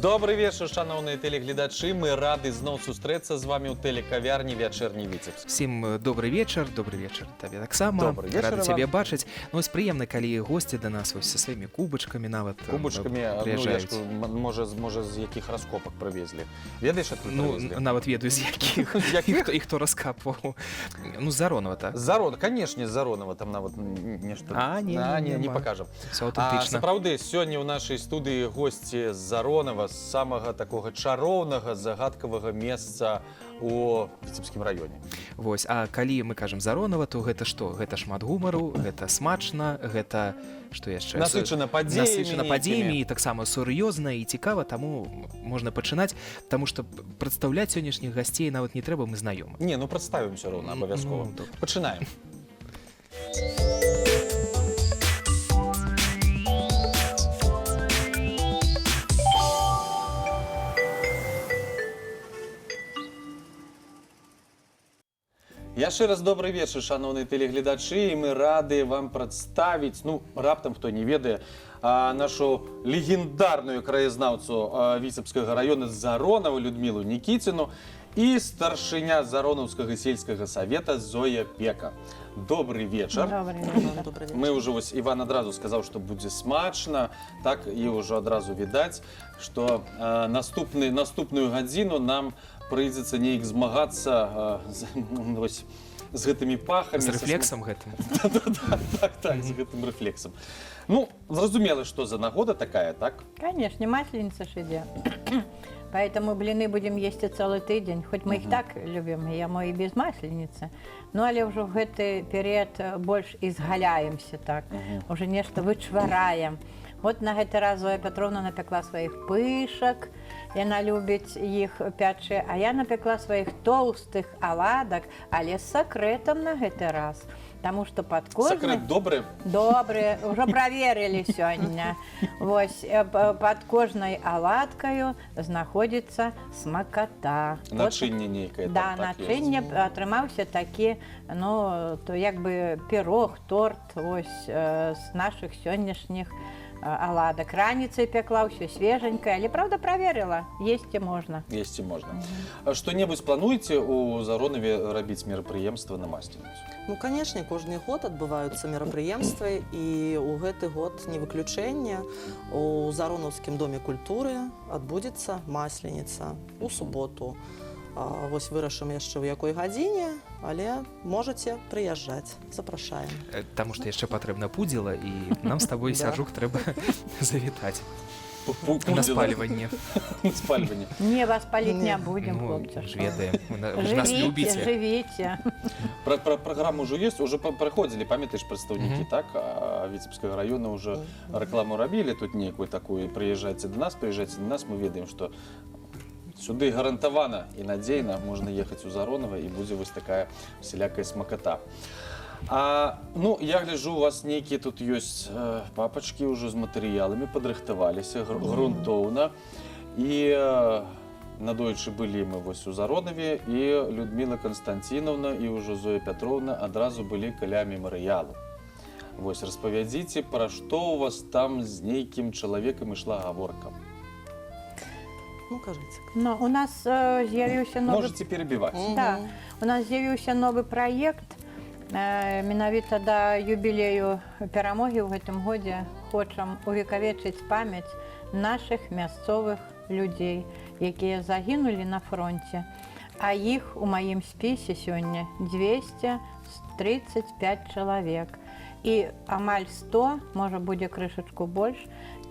Добрый вечер, шановные телеглядачи. Мы рады зноў сустрэцца з вами ў тэлекавярні «Вячэрні Віцебск». Всім добрый вечар табе таксама. Добрый вечер, рады Иван. цябе бачыць. Ну, ось прыемна, калі госці да нас ось са сваімі кубачкамі нават Кубачкамі, ну, прыязджаюць. можа, з якіх раскопак прывезлі. Ведаеш, адкуль Ну, прывезлі? нават ведаю, з якіх. І хто раскапваў. Ну, з Заронова, так. Зарон, канешне, з Заронова, там нават нешта... не пакажам. Все аўтэнтычна. Сапраўды, сёння ў нашай студыі госці з Заронова, з самага такога чароўнага, загадкавага месца у Віцебскім раёне. Вось, а калі мы кажам Заронова, то гэта што? Гэта шмат гумару, гэта смачна, гэта што яшчэ? Насычана падзеямі і таксама сур'ёзна і цікава, таму можна пачынаць, таму што прадстаўляць сённяшніх гасцей нават не трэба, мы знаёмы. Не, ну прадставім усё роўна, абавязкова. Пачынаем. Яшчэ раз добрый вечар, шановныя тэлегледачы, і мы рады вам прадставіць, ну, раптам хто не ведае, нашу легендарную краязнаўцу Віцебскага района Заронова Людмілу Нікіціну і старшыня Заронаўскага сельскага савета Зоя Пека. Добрый вечар. Добрый вечер. Мы уже, вось, Іван адразу сказаў, што будзе смачна, так і ўжо адразу відаць, што наступную гадзіну нам прыйдзецца неяк змагацца з гэтымі пахамі. З рэфлексам гэтым. Так, з гэтым рэфлексам. Ну, зразумела, што за нагода такая, так? Конечно, масленица ж идет. Поэтому блины будем есть целый тыдзень. Хоть мы их так любим, я мой и без масленицы. Ну, але уже в гэты период больше изгаляемся так. Уже нечто вычвараем. Вот на гэты раз Зоя Петровна напекла своих пышек. Яна любіць іх пячы, а я напекла сваіх тоўстых аладак, але з сакрэтам на гэты раз. Таму што пад кожнай... Сакрэт добры? Добры, ўжо праверылі сёння. Вось, пад кожнай аладкаю знаходзіцца смаката. Начынне нейкае. Да, начынне атрымаўся такі, ну, то як бы пірог, торт, вось, з нашых сённяшніх аладак. Раніцай пекла, ўсё свеженькае, але, правда, праверыла, есці можна. Есці можна. Што-небудзь плануеце ў Заронаве рабіць мерапрыемства на масленіцу? Ну, конечно, кожны год адбываюцца мерапрыемствы, і ў гэты год не выключэнне. У Заронаўскім доме культуры адбудзецца масленіца у суботу. Вось вырашым яшчэ ў якой гадзіне, але можаце прыязджаць, запрашаем. Таму што яшчэ патрэбна пудзіла, і нам з табой, Сяржук, трэба завітаць. На спальванне. Спальванне. Не, вас паліць не будзем, Ну, хлопцы. ж ведаем, вы нас любіце. Жывіце. Праграма ўжо ёсць, уже праходзілі, памятаеш, прадстаўнікі, так? Віцебскага района уже рэкламу рабілі, тут нейкую такую, прыязджайце да нас, мы ведаем, што сюды гарантавана і надзейна можна ехаць у Заронова, і будзе вось такая всялякая смаката. Ну, я гляджу, у вас нейкія тут ёсць папачкі ўжо з матэрыяламі, падрыхтаваліся грунтоўна. І надоечы былі мы вось у Заронаве, і Людміла Канстанціновна, і ўжо Зоя Пятровна адразу былі каля мемарыялу. Вось, распавядзіце, пра што у вас там з нейкім чалавекам ішла гаворка. Ну, кажыце. Ну, у нас з'явіўся новы... Можете перебіваць. Да, у нас з'явіўся новы праект. Менавіта да юбілею перамогі ў гэтым годзе хочам увекавечыць памяць нашых мясцовых людзей, якія загінулі на фронце. А іх у маім спісе сёння 235 чалавек. І амаль 100, можа будзе крышачку больш,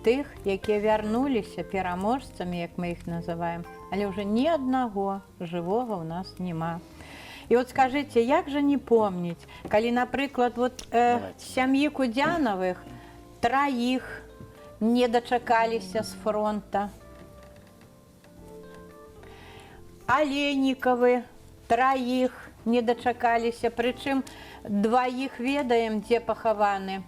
тых, якія вярнуліся пераможцамі, як мы іх называем, але ўжо ні аднаго жывога ў нас няма. І от скажыце, як жа не помніць, калі, напрыклад, вот сям'і Кудзянавых траіх не дачакаліся з фронта, Алейнікавы траіх не дачакаліся, прычым дваіх ведаем, дзе пахаваны,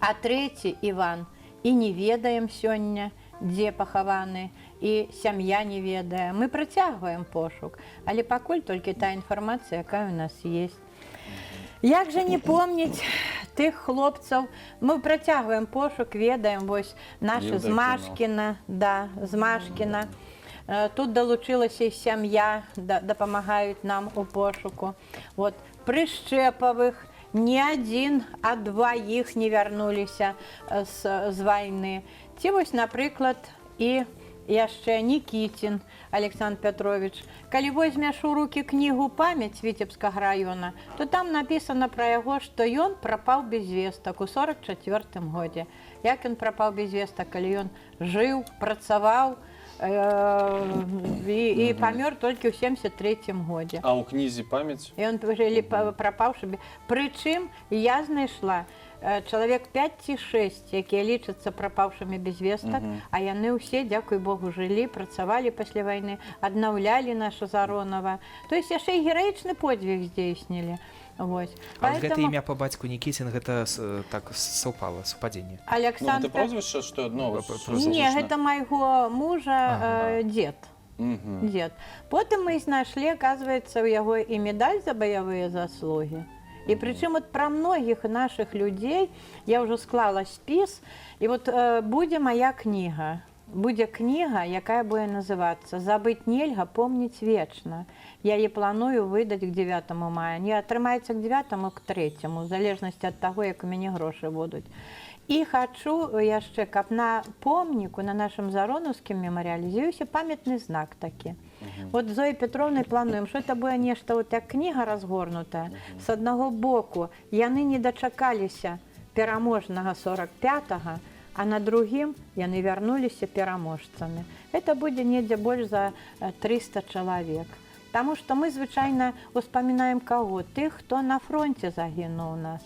а трэці Іван і не ведаем сёння, дзе пахаваны, і сям'я не ведае. Мы працягваем пошук, але пакуль толькі та інфармацыя, якая ў нас ёсць. Як жа не помніць тых хлопцаў. Мы працягваем пошук, ведаем, вось нашы з Евдокимов. Машкіна, да, з Машкіна. Тут долучилася і сям'я, дапамагаюць нам у пошуку. Вот. Прышчэпавых ні адзін, а дваіх не вярнуліся з вайны. Ці вось, напрыклад, і яшчэ Нікітін Александр Петрович. Калі возьмеш у рукі кнігу «Памяць» Віцебскага раёна, то там напісана пра яго, што ён прапаў без вестак у 44-м годзе. Як ён прапаў без вестак, калі ён жыў, працаваў, і памёр толькі ў 73-м годзе. А ў кнізе «Памяць»? Ён прапаўшы. Прычым я знайшла чалавек 5 ці 6, якія лічацца прапаўшымі без вестак, а яны ўсе, дзякуй Богу, жылі, працавалі пасля вайны, аднаўлялі наша Заронова. То есть яшчэ і гераічны подзвіг здзейснілі. Вось. А вот гэта імя па бацьку Нікітін, гэта так супала, супадзенне. Ну, Александр... гэта прозвішча, што адно... Не, гэта майго мужа дзед. Дзед. Потым мы знайшлі, аказваецца, у яго і медаль за баявыя заслугі. І прычым от пра многіх нашых людзей я ўжо склала спіс, і вот будзе моя кніга. Будзе кніга, якая будзе называцца «Забыць нельга, помніць вечна». Я яе планую выдаць к 9 мая. Не атрымаецца к 9, а к 3, у залежнасці ад таго, як у мяне грошы будуць. І хачу яшчэ, каб на помніку, на нашым Заронаўскім мемарыяле з'явіўся памятны знак такі. Вот Зоі Петровнай плануем, што это будзе нешта, вот як кніга разгорнутая. З аднаго боку, яны не дачакаліся пераможнага 45-го, а на другім яны вярнуліся пераможцамі. Это будзе недзе больш за 300 чалавек. Таму што мы звычайна успамінаем каго? Тых, хто на фронте загінуў у нас.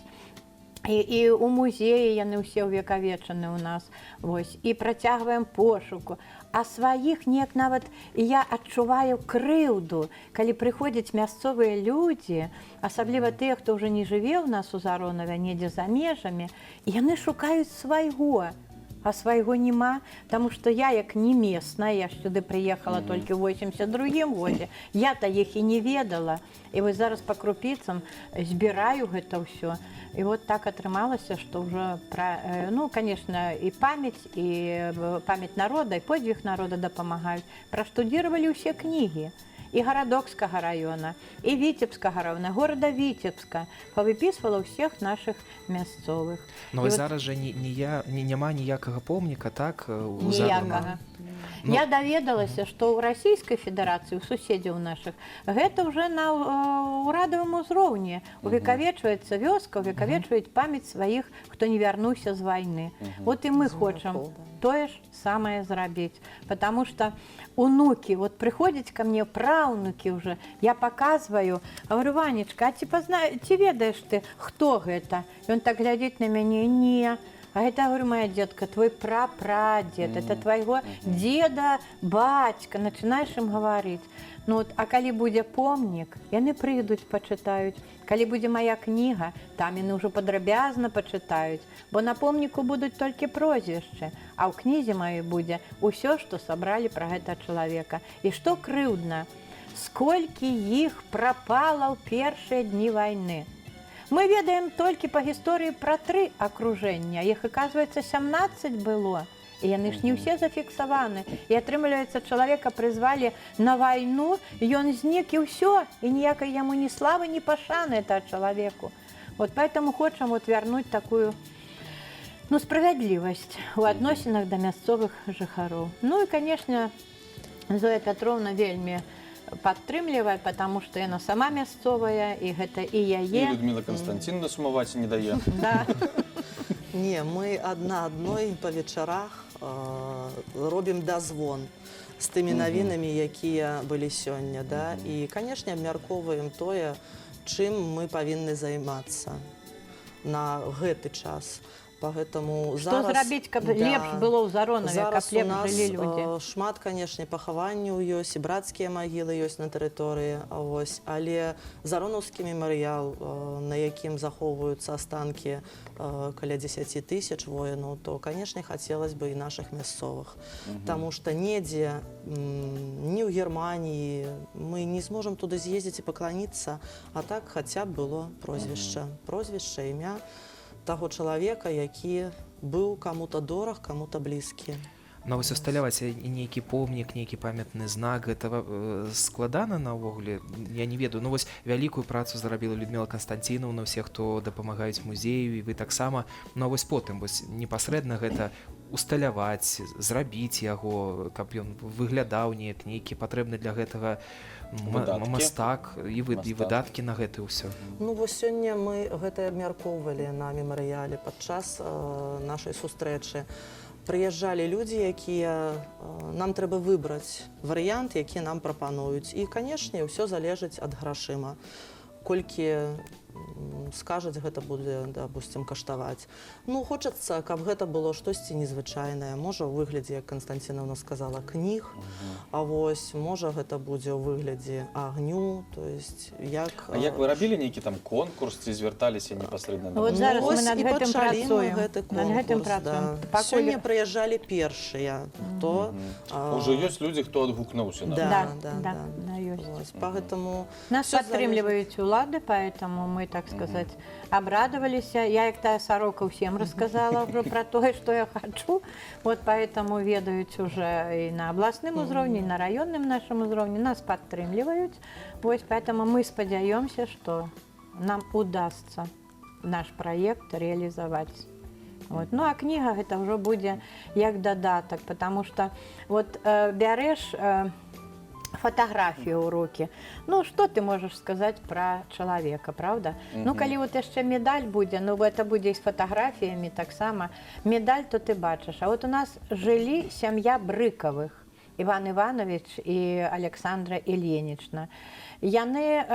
І у музеі яны ўсе ўвекавечаны ў нас. Вось. І працягваем пошуку. А сваіх неяк нават я адчуваю крыўду, калі прыходзяць мясцовыя людзі, асабліва тыя, хто ўжо не жыве ў нас у Заронаве, недзе за межамі, яны шукаюць свайго. А свайго няма, таму што я, як не местная, я сюды прыехала толькі ў 82-м годзе, я-то іх і не ведала. І вось зараз па крупіцам збіраю гэта ўсё. І вот так атрымалася, што ўжо, ну, конечно, і памяць народа, і подзвіг народа дапамагаюць. Праштудзіравалі ўсе кнігі. І Гарадокскага раёна, і Віцебскага раёна, горада Віцебска. Павыпісвала ўсіх нашых мясцовых. Ну, і зараз жа няма ніякага помніка, так? Ніякага. Я даведалася, што ў Расійскай Федэрацыі, у суседзяў нашых, гэта ўжо на ўрадавым узроўні. Увекавечваецца вёска, увекавечваюць памяць сваіх, хто не вярнуўся з вайны. Вот і мы хочам тое ж самае зрабіць. Потому што унукі, вот прыходзяць ко мне праўнукі ўжо, я паказваю, говорю, Ванечка, а ці ведаеш ты, хто гэта? Ён так глядзіць на мяне, не. А это, говорю, моя детка, твой прапрадед, это твайго деда, бацька, начинаешь им говорить. Ну вот, а калі будзе помнік, яны прыйдуць, пачытаюць. Калі будзе моя кніга, там яны ўжо падрабязна пачытаюць, бо на помніку будуць толькі прозвішчы, а ў кнізе маёй будзе ўсё, што сабралі пра гэта чалавека. І што крыўдна, сколькі іх прапала ў першыя дні вайны. Мы ведаем толькі па гісторыі пра 3 акружэння, іх, аказваецца, 17 было. І яны ж не ўсе зафіксаваны. І атрымліваецца, чалавека прызвалі на вайну, ён знік і ўсё, і ніякай яму ні славы, ні пашаны это чалавеку. Вот поэтому хочам вот вярнуць такую, ну, справядлівасць у адносінах да мясцовых жыхароў. Ну і, конечно, Зоя Петровна вельмі падтрымлівае, потому што яна сама мясцовая, і гэта і яе. І Людмила Константиновна сумаваць не дае. Да. Не, мы адна адной па вечарах робім дазвон з тымі навінамі, якія былі сёння, да? І, канешне, абмяркоўваем тое, чым мы павінны займацца на гэты час. Поэтому Што зрабіць, каб лепш было ў Заронаве, каб лепш жылі людзі? Шмат, канешне, пахаванняў ёсць, і брацкія магілы ёсць на тэрыторыі, але Заронаўскі мемарыял, на якім захоўваюцца астанкі каля 10 000 воінаў, то, канешне, хацелось бы і нашых мясцовых. Таму што недзе, ні ў Германіі, мы не зможам туды з'ездзіць і пакланіцца, а так хаця б было прозвішча, імя. таго чалавека, які быў каму-то дораг, каму-то блізкі. Но вось усталяваць нейкі помнік, нейкі памятны знак, гэта складана наогуле, я не ведаю. Ну вось вялікую працу зрабіла Людміла Канстанціновна, усе, хто дапамагаюць музею, і вы таксама. Ну вось потым вось непасрэдна гэта усталяваць, зрабіць яго, каб ён выглядаў неяк, нейкі патрэбны для гэтага мастак і выдаткі на гэта ўсё. Ну вось сёння мы гэта абмяркоўвалі на мемарыяле падчас нашай сустрэчы. Прыязджалі людзі, якія нам трэба выбраць варыянт, які нам прапануюць. І, канешне, ўсё залежыць ад грашыма. Колькі скажуць, гэта будзе, допустим, каштаваць. Ну, хочацца, каб гэта было штосьці незвычайнае. Можа, у выглядзе, як Канстанціновна сказала, кніг, а вось, можа, гэта будзе ў выглядзе агню, то есть, як... А як вы рабілі нейкі там конкурс, ці звярталіся непасрэдна? Вот зараз мы над і гэтым пачалі мы працуем. гэты Над гэтым конкурс, працуем. да. Пакуль- Сёння прыязджалі першыя, хто... Уже ёсць людзі, хто адгукнуўся на Да. Да, ёсць. Вось, поэтому Нас всё подтримливают улады, поэтому мы, так сказать, обрадовались. Я як та сорока всем рассказала уже про то, что я хочу. Вот поэтому ведают уже и на областном уровне, и на районном нашем уровне. Нас подтримливают. Вот поэтому мы сподеемся, что нам удастся наш проект реализовать. Вот. Ну а книга это уже будет як додаток, потому что вот бярешь фотографію ў рукі. Ну, што ты можаш сказаць пра чалавека, правда? Ну, калі вот яшчэ медаль будзе, ну, гэта будзе і з фатаграфіямі таксама. Медаль, то ты бачыш. А вот у нас жылі сям'я Брыкавых, Іван Іванович і Александра Ільінічна. Яны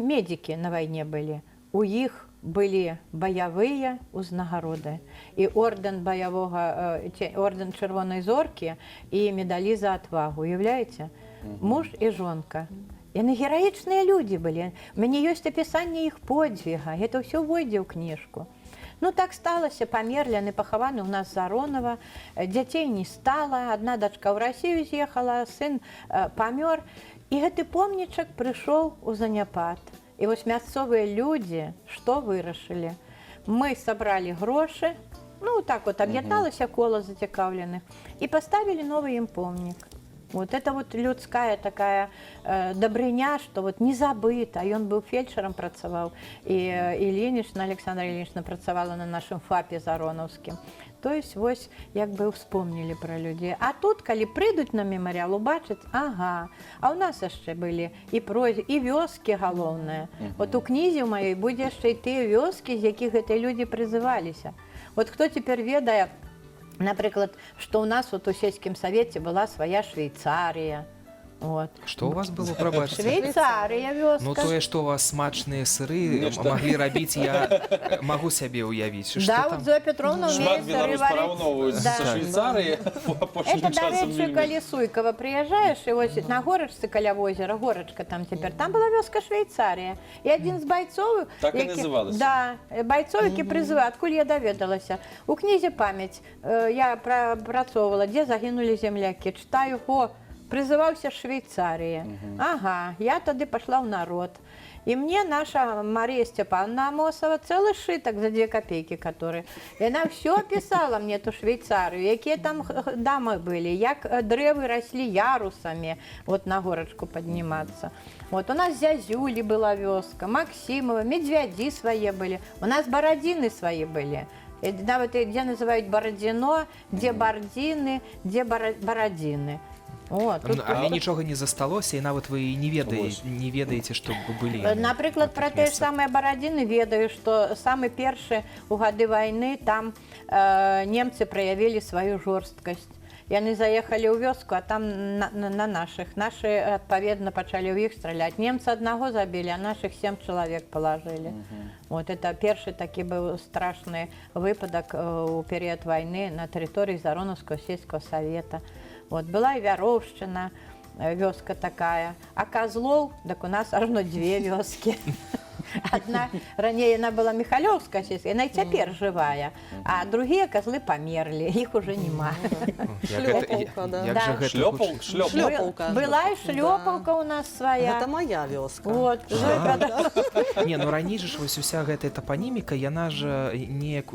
медікі на вайне былі. У іх былі баявыя ўзнагароды. І ордэн баявога, ордэн Чырвонай зоркі і медалі за отвагу. Уявляеце? Муж і жонка. Яны гераічныя людзі былі. У мяне ёсць апісанне іх подзвіга. Гэта ўсё войдзе ў кніжку. Ну, так сталася, памерлі, яны пахаваны ў нас Заронова. Дзяцей не стала, адна дачка ў Расію з'ехала, сын памёр. І гэты помнічак прыйшоў у заняпад. І вось мясцовыя людзі што вырашылі? Мы сабралі грошы, ну, так вот, аб'ядналася кола зацікаўленых, і паставілі новы ім помнік. Вот это вот людская такая добрыня, что вот не забыта. Ён был фельдшером працаваў, і Ільінічна, Александра Ільінічна працавала на нашым ФАПе заронаўскім. То есть вось як бы успомнілі пра людзей. А тут, калі прыйдуць на мемарыял, убачаць, ага, а ў нас яшчэ былі і вёскі галоўныя. Вот у кнізе ў маёй будзе яшчэ і тыя вёскі, з якіх гэтыя людзі прызываліся. Вот хто цяпер ведае, напрыклад, што ў нас вот у сельскім савеце была свая Швейцарія. Вот. Што у вас было, прабачце? Швейцарія вёска. Ну тое, што у вас смачныя сыры маглі рабіць, я магу сябе ўявіць. Да, вот Зоя Петровна Шмат умеет сыры беларус варить. параўноўваюць Да. са Швейцарыяй апошнім Это, до часам речі, вельмі. калі Суйкова приезжаешь, и вот на горочцы каля озера, горочка там теперь, там была вёска Швейцария. И один з бойцов... Так і називалася? Да, бойцов, які призывали, откуль я доведалася. У кнізе «Память» я працовывала, где загинули земляки. Читаю, призываўся Швейцария. Ага, я тады пошла в народ. И мне наша Мария Степановна Амосова целый шиток за 2 копейки, который. И она все писала мне эту Швейцарию, какие там дамы были, як древы росли ярусами, вот на горочку подниматься. Вот у нас Зязюли была вёска, Максимова, Медвяди свои были, у нас Бородины свои были. И нават где называют Бородино, где Бордины, где Бородины. О, тут... Але нічога не засталося, і нават вы не ведаеце, што былі. Напрыклад, пра тыя ж самыя Барадзіны ведаю, што самы першы у гады вайны там немцы праявілі сваю жорсткасць. Яны заехалі ў вёску, а там на нашых. Нашы, адпаведна, пачалі ў іх страляць. Немцы аднаго забілі, а нашых 7 чалавек палажылі. Вот это першы такі быў страшны выпадак у перыяд вайны на тэрыторыі Заронаўскага сельскага савета. Вот, была и Вяровщина, вёска такая. А Козлов, так у нас аж 2 вёски. Одна ранее она была Михалёўская сельская, она и теперь живая, а другие козлы померли, их уже нема. Шлёпалка, да. Як Да. жа гэта Шлёпал, гучыць? шлёпал. Шлёпалка. Была и шлепалка у нас своя. Это моя вёска. Вот, Зойка, да. Не, ну раней же ж вось уся гэтая тапаніміка, яна ж неяк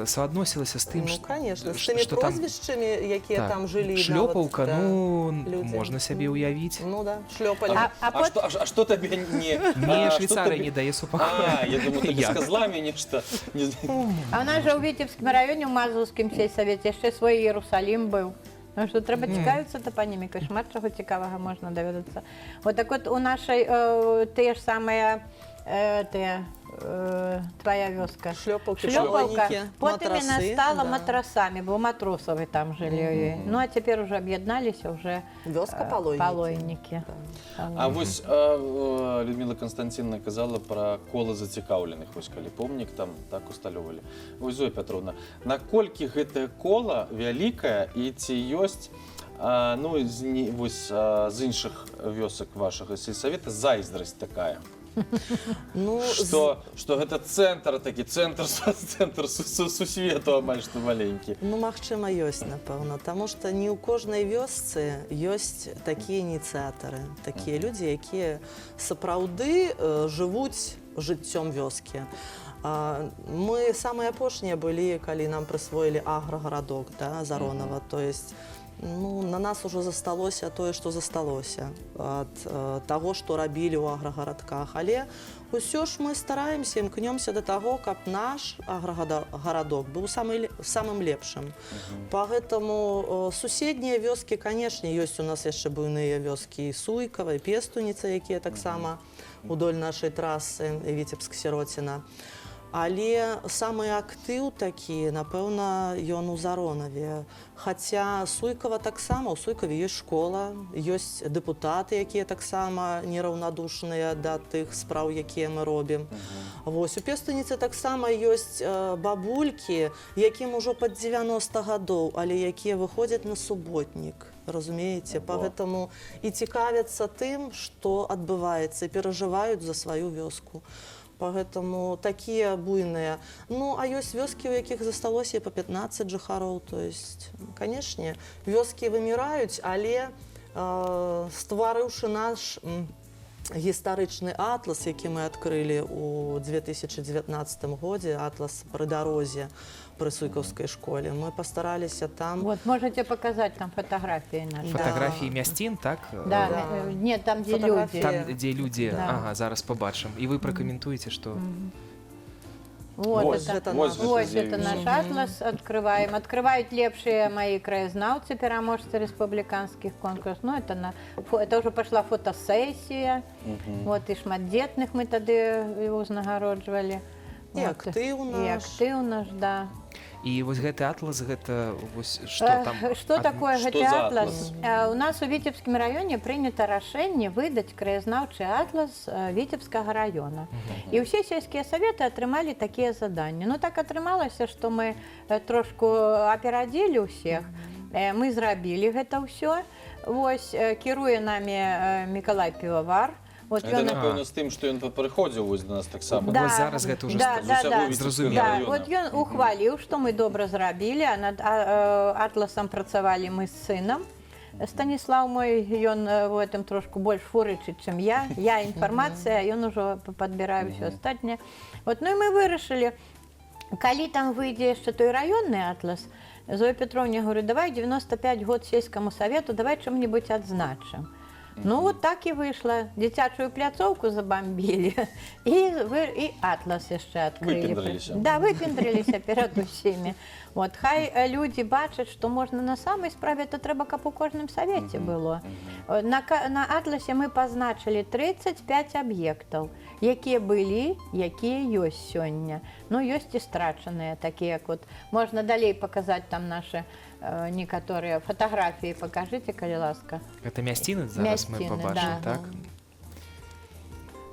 суадносілася з тым, Ну, конечно, с теми што там прозвищами, якія там жили. шлёпаўка, да. ну, люди. можна сябе ўявіць. Ну да, шлёпали. А что тебе не... Мне а, что Швейцария тебе- не дае супакою. А, я думаю, ты Як? с козлами нечто. Не знаю. А у нас же у Витебском районе, в Мазовском сельсовете, ще свой Єрусалім був. Ну що, треба цікавитися топонімікою, шмат чого цікавого можна довідатися. От так от у нашій те ж саме, твоя вёска. Шлёпалки, Шлёпалка, шлёпальники, потім вона матрасы, стала да. матрасами, бо матросові там жили. Ну а тепер вже об'єдналися, вже Вёска полойники. полойники. А вось Людмила Константиновна казала про кола зацікаўленых, вось калі помнік там так усталёвалі. Вось, Зоя Петровна, наколькі гэтае кола вялікае і ці ёсць ну, з іншых вёсак вашага сельсавета зайздрасць такая? Ну, Что гэта цэнтр такі, цэнтр сусвету амаль што маленькі. Ну, магчыма, ёсць, напэўна, таму што не ў кожнай вёсцы ёсць такія ініцыятары, такія людзі, якія сапраўды жывуць жыццём вёскі. Мы самыя апошнія былі, калі нам прысвоілі аграгарадок, да, Заронова, то есть ну, на нас уже засталося тое, што засталося ад таго, што рабілі ў аграгарадках. Але ўсё ж мы стараемся, імкнёмся да таго, каб наш аграгарадок быў самым лепшым. Пагэтаму суседнія вёскі, канешне, ёсць у нас яшчэ буйныя вёскі Суйкава, Пестуніца, якія таксама удоль нашай трасы Віцебск-Сіроціна. Але самы актыў такі, напэўна, ён у Заронаве. Хаця Суйкава таксама, у Суйкаве ёсць школа, ёсць дэпутаты, якія таксама нераўнадушныя да тых спраў, якія мы робім. Вось, у Пестуніцы таксама ёсць бабулькі, якім ужо пад 90 гадоў, але якія выходзяць на суботнік. Разумееце, пагэтаму і цікавяцца тым, што адбываецца, і перажываюць за сваю вёску. Поэтому такія буйныя. Ну, а ёсць вёскі, у якіх засталося і па 15 жыхароў. То есть, канешне, вёскі выміраюць, але стварыўшы наш гістарычны атлас, які мы адкрылі ў 2019 годзе, атлас пры дарозе пры Суйкаўскай школе, мы пастараліся там... Вот, можете показать там фотографии наши. Фотаграфіі мясцін, так? Да, Да. нет, там, где Фотографии. люди. Там, дзе людзі, Да. ага, зараз пабачым. І вы пракаментуеце, што... Вот Вось, это, вось вот гэта это наш з'явіцца. атлас открываем. Открывают лепшие мои краезнавцы, пераможцы республиканских конкурсов. Ну, это уже пошла фотосессия. Вот, и шматдетных мы тогда узнагароджвали. І актыў И наш. актыў наш, да. І вось гэты атлас, гэта вось што там? Что такое Что гэты за атлас? У нас у Витебском районе принято рашэнне выдаць краязнаўчы атлас Витебскага района. І ўсе сельскія саветы атрымалі такія заданні. Ну так атрымалася, што мы трошку аперадзілі ўсіх. Мы зрабілі гэта ўсё. Вось кіруе намі Мікалай Півавар. Вот Гэта, ён- напэўна, з тым, што ён прыходзіў вось до нас таксама. Да. Вось зараз гэта ўжо да, да, да. зразумела. Да, района. вот ён ухваліў, што мы добра зрабілі, а над атласам працавалі мы з сынам. Станіслав мой, ён в этом трошку больш фурычыць, чым я. Я інфармацыя, ён ужо падбірае ўсё астатняе. Вот, ну і мы вырашылі, калі там выйдзе яшчэ той раённы атлас, Зоя Петровна говорю, давай 95 год сельскаму савету, давай чым-нибудь адзначым. Ну, вот так и вышло. Дзіцячую пляцоўку забомбили. И атлас яшчэ открыли. Выпендрилися. Да, выпендрилися перед усімі. Вот, хай люди бачаць, што можна на самай справе, то трэба, каб у кожным савеце было. На атласе мы пазначылі 35 аб'ектаў, якія былі, якія ёсць сёння. Ну, ёсць і страчаныя, такія як вот. Можна далей показаць там наши некаторыя фотографии. Покажите, калі ласка. Гэта мясціны зараз мы Мясціны, пабачым, да. так?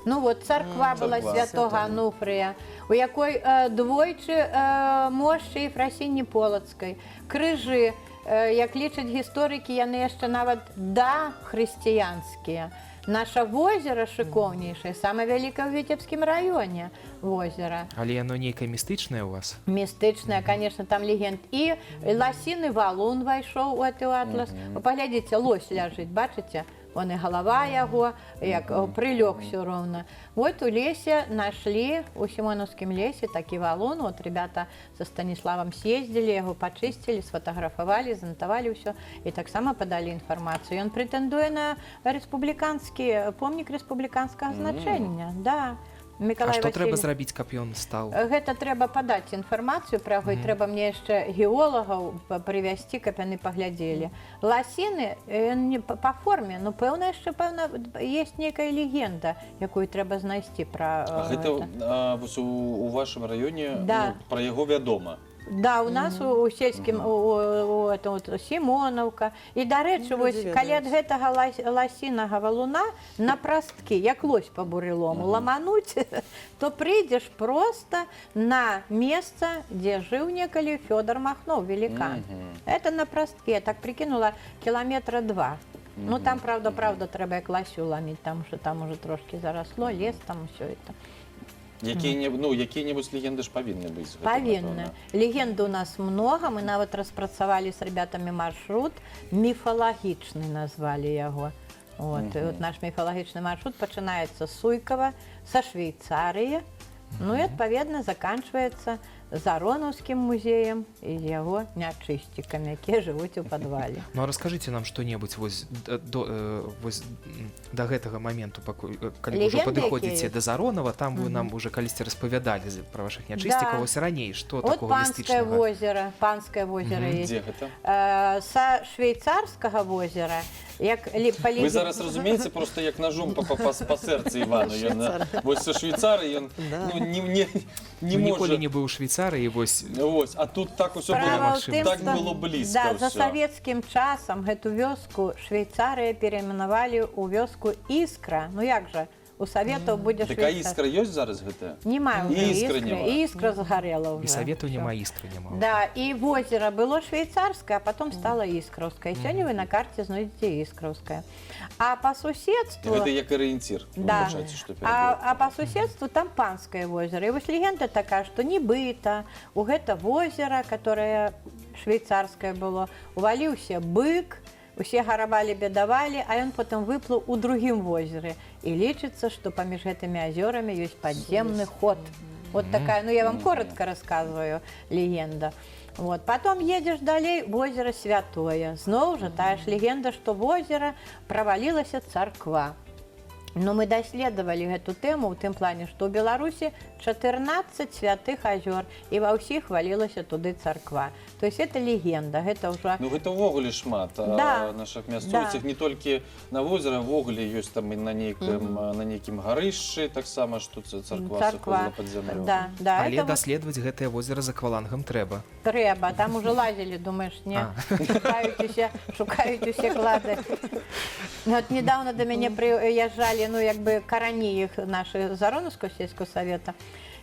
Ну вот царква была Царква. святого Ануфрия, у якой двойчы мошчы Ефрасіні Полацкай, крыжы, як лічаць гісторыкі, яны яшчэ нават да хрысціянскія. Наше озеро шикоўнейшае, самае вялікае ў Віцебскім раёне озеро. Але яно нейкае містычнае у вас? Містычнае, конечно, там легенд. І ласіны валун вайшоў у гэты атлас. Вы паглядзіце, лось ляжыць, бачыце? Вон і галава яго, як прылёг все роўна. Вот у лесе нашли, у Сімонаўскім лесе такі валун. Вот ребята со Станіславам съездили, яго пачысцілі, сфотаграфавалі, занатавалі ўсё. І таксама падалі інфармацыю. Ён прэтэндуе на рэспубліканскі, помнік рэспубліканскага значэння. Да. А што трэба зрабіць, каб ён стаў? Гэта трэба падаць інфармацыю пра яго, і трэба мне яшчэ геолагаў прывязці, каб яны паглядзелі. Ласіны па форме, ну, пэўна, яшчэ, пэўна, ёсць нейкая легенда, якую трэба знайсці пра Гэта у вашым раёне, Да. пра яго вядома. Да, у нас у сельскім Сімонаўка. І, дарэчы, вось, калі ад гэтага ласінага валуна на прасткі, як лось па бурылому, ламануць, то прыйдзеш проста на месца, дзе жыў некалі Фёдор Махноў, великан. Это на прасткі, я так прикинула, кіламетра 2. Ну, там, правда, трэба як ласю ламіць, там уже трошки заросло, лес, там усё это. Якія-небудзь легенды ж павінны быць. Павінны. Легенды у нас много, мы нават распрацавалі з ребятамі маршрут, міфалагічны назвалі яго. Вот. І вот наш міфалагічны маршрут пачынаецца з Суйкава, са Швейцарыі, ну і, адпаведна, заканчваецца Заронаўскім музеем і яго нячысцікамі, якія жывуць у падвале. Ну, а раскажыце нам што-небудзь да гэтага моменту, калі ўжо падыходзіце да Заронава, там вы нам уже калісьці распавядалі пра вашых нячысцікаў, ось раней, што такога містычнага? Панскае возера есть. Дзе гэта? Са швейцарскага возера, Вы зараз разумееце, просто як ножом па сэрцы Івану. Вось са Швейцарыі ён не ніколі можа... не быў у Швейцарыі, вось... А тут так усё было блізка. Да, за савецкім часам гэту вёску Швейцарыя перайменавалі ў вёску Іскра. Ну як жа? У Саветаў будзе Швейцар. Так, а Іскра ёсць зараз гэта? Нема ўжо Іскры. Іскра згарэла ўжо. І Саветаў няма, Іскры няма. Да, і возера было швейцарскае, а потом стало Іскраўскае. Сёння вы на карце знойдзеце Іскраўскае. А па суседству... Гэта як арыенцір. Да. А па суседству там панскае возера. І вось легенда такая, што нібыта у гэта возера, которое швейцарскае было, уваліўся бык, усе гаравалі, бедавалі, а ён потым выплыў у другім возеры. І лічыцца, што паміж гэтымі азёрамі ёсць падземны ход. Вот такая, ну я вам коротко рассказываю, легенда. Вот. Потом едешь далей, озеро Святое. Зноў жа тая ж легенда, што в озеро правалілася царква. Но мы даследавалі гэту тэму ў тым плане, што ў Беларусі 14 святых азёр, і ва ўсіх валілася туды царква. То есть это легенда, гэта ўжо... Ну гэта ўвогуле шмат нашых мясцовых, не толькі на возера, ўвогуле ёсць там і на нейкім гарышчы, таксама, што царква сыходзіла пад зямлю. Але даследаваць гэтае возера з аквалангам трэба. Трэба, там уже лазілі, думаеш, не? Шукаюць усе клады. Вот недавно до мяне прыязджалі, ну, як бы карані іх наши Заронаўского сельского совета.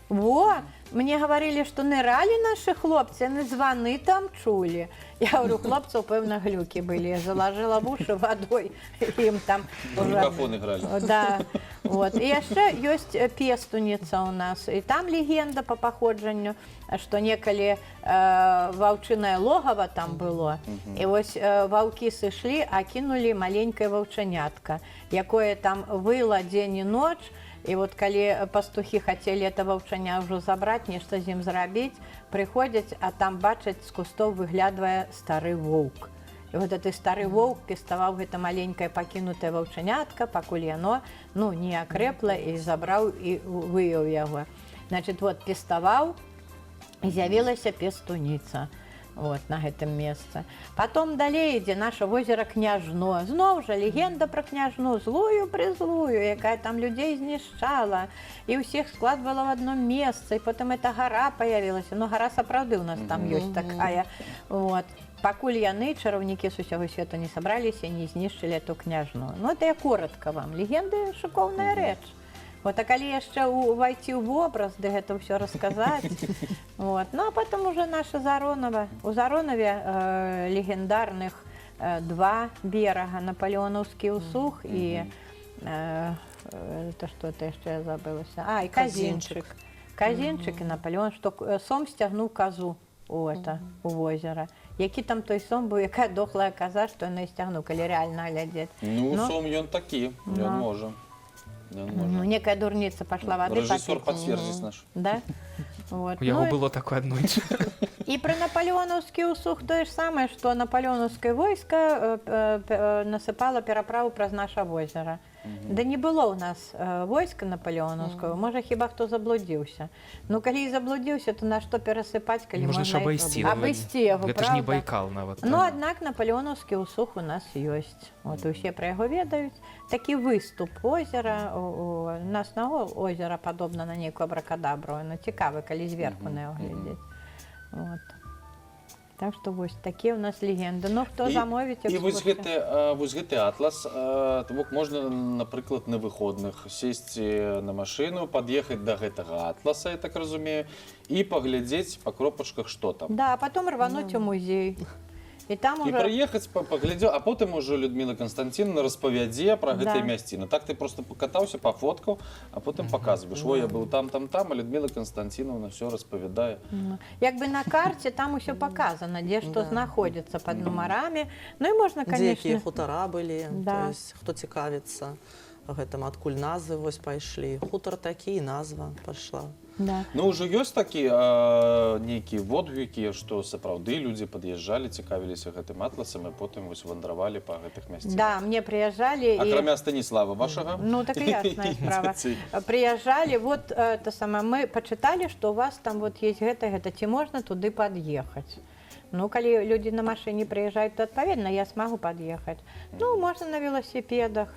Мне говорили, что нырали наши хлопцы, они звоны там чули. Я говорю, хлопцев, певно, глюки были. Я заложила в уши водой, им там... Микрофон играли. Да, вот. И еще есть пестуница у нас. И там легенда по походжанню, что некалі ваўчынае логава там было. И вот ваўки сышлі, а кинули маленькое ваўчанятка, якое там выло день и ночь. І вот калі пастухі хацелі это ваўчаня ўжо забраць, нешта з ім зрабіць, прыходзяць, а там бачаць, з кустоў выглядвае стары воўк. І вот гэты стары воўк пеставаў гэта маленькае пакінутае ваўчанятка, пакуль яно не акрэпла, і забраў і выяў яго. Значит, вот пеставаў, з'явілася пестуніца. Вот, на гэтым месцы. Потом далей ідзе наше озеро Княжно. Зноў жа легенда про Княжну, злую-призлую, якая там людей знішчала, і ўсіх складвала в одном месцы, і потом эта гора появилася. Но гора сапраўды у нас там ёсць такая. Вот. Пакуль яны, чараўнікі з усяго свету, не сабраліся, не знішчылі эту Княжну. Ну, это я коротко вам. Легенды — шыкоўная рэч. Вот, а калі яшчэ увайти ў вобраз, да гэта ўсё расказаць. Вот. Ну, а потом уже наша Заронова. У Заронаве легендарных два берага, Наполеонаўскі ўсух і Это что-то яшчэ я забылася. І Казінчык. казінчык. Казінчык і Наполеон, што сом сцягнуў казу у возера. Які там той сом быў, якая дохлая каза, што яна і сцягнуў, калі рэальна глядзець. Ну, Ну. сом ён такі, ён можа. Ён можа. Некая дурніца пашла вады Рэжысёр папіць. пацвердзіць наш. Да? Вот. У яго Ну, было такое аднойчы. І пры напалеонаўскі ўсух тое ж самае, што напалеонаўскае войска насыпала пераправу праз наша возера. Да не было ў нас войска напалеонаўскага, можа хіба хто заблудзіўся. Ну калі і заблудзіўся, то на што перасыпаць, калі Можна ж можна абайсці. абысці яго, Гэта ж не правда? Байкал нават. Ну, аднак напалеонаўскі ўсух у нас ёсць. От і ўсе пра яго ведаюць. Такі выступ озера, у нас наогул озера падобна на нейкую абракадабру, но цікавы, калі зверху на яго глядзець. Вот. Так што вось такія ў нас легенды. Ну, хто замовіць І вось экскурсію? гэты атлас, можна, напрыклад, на выходных сесці на машыну, пад'ехаць да гэтага атласа, я так разумею, і паглядзець па кропачках, што там. Да, а потом рвануць у музей. І там І уже... прыехаць, паглядзеў, а потым ужо Людміла Канстанцінаўна распавядзе пра гэтыя Да. мясціны. Так ты просто пакатаўся, пафоткаў, а потым паказваеш. Ой, я быў там, а Людміла Канстанцінаўна ўсё распавядае. Як бы на карце там усё паказана, дзе што Да. знаходзіцца пад нумарамі. Ну і можна, Дзе якія конечно... хутара былі, Да. то есть хто цікавіцца гэтым, адкуль назвы вось пайшлі. Хутар такі, і назва пайшла. Да. Ну, ўжо ёсць такі нейкія водгукі, што сапраўды людзі пад'язджалі, цікавіліся гэтым атласам, і потым вось вандравалі па гэтых мясцінах. Да, мне приезжали. Акрамя Станіслава вашага. Ну, так и ясная справа. Приезжали, вот то самое, мы почитали, что у вас там вот есть гэта, ці можна туды подъехать. Ну, калі люди на машине приезжают, то, отповедно, я смогу подъехать. Ну, можно на велосипедах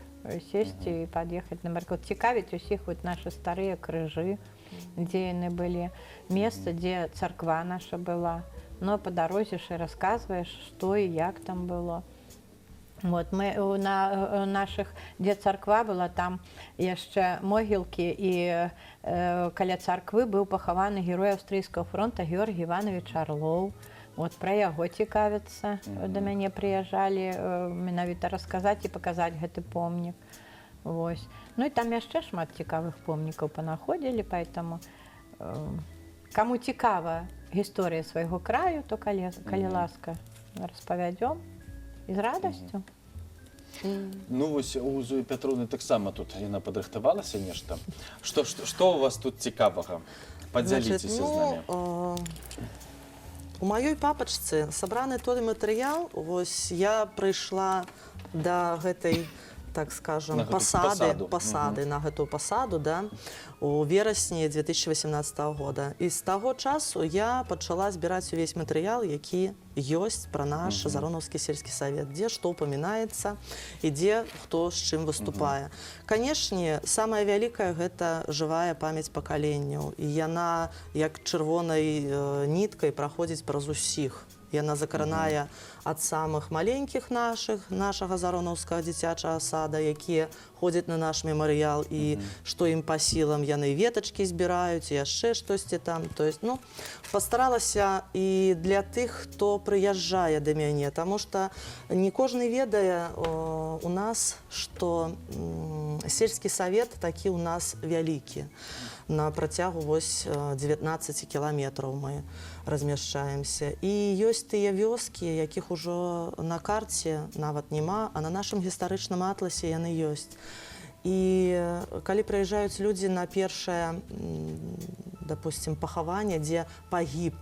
сесть и подъехать. Например, цікавіць усіх вот наши старые крыжи, где яны были, место, где церква наша была. Но по дороге же рассказываешь, что и як там было. Вот, мы на наших, где церква была, там яшчэ могілкі, і каля царквы быў пахаваны герой Аўстрыйскага фронта Георгій Іванович Орлоў. Вот пра яго цікавяцца, да мяне прыязджалі менавіта расказаць і паказаць гэты помнік. Вось. Ну і там яшчэ шмат цікавых помнікаў панаходзілі, поэтому каму цікава гісторыя свайго краю, то калі ласка распавядзём і з радасцю. Ну, вось у Зоі Пятроўны таксама тут яна падрыхтавалася нешта. Што у вас тут цікавага? Падзяліцеся з намі. У маёй папачцы сабраны той матэрыял, вось я прыйшла да гэтай, так скажем, На гэту пасады, на гэтую пасаду, да, у верасні 2018 года. І з таго часу я пачала збіраць увесь матэрыял, які ёсць пра наш Заронаўскі сельскі савет, дзе што ўпамінаецца і дзе хто з чым выступае. Канешне, самая вялікая гэта жывая памяць пакаленняў. І яна, як чырвонай ніткай, праходзіць праз усіх. Яна закранае ад самых маленькіх нашага Заронаўскага дзіцячага сада, якія ходзяць на наш мемарыял, і што ім па сілам, яны ветачкі збіраюць, яшчэ штосьці там. То есть, ну, пастаралася і для тых, хто прыязджае да мяне, таму што не кожны ведае у нас, што сельскі савет такі ў нас вялікі. На працягу вось 19 кіламетраў мы размяшчаемся. І ёсць тыя вёскі, якіх ужо на карце нават няма, а на нашым гістарычным атласе яны ёсць. І калі прыязджаюць людзі на першае, допустим, пахаванне, дзе пагіб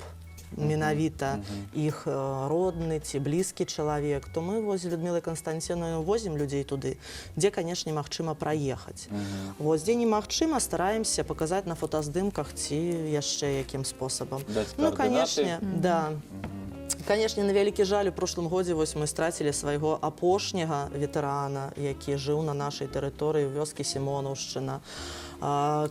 менавіта іх родны ці блізкі чалавек, то мы з Людмілай Канстанцінаўнай возім людзей туды, дзе, канешне, магчыма праехаць. Вось, дзе немагчыма, стараемся паказаць на фотаздымках ці яшчэ якім спосабам. Ну, канешне, да. Канешне, на вялікі жаль, у прошлым годзе вось мы страцілі свайго апошняга ветэрана, які жыў на нашай тэрыторыі вёскі Сімонаўшчына.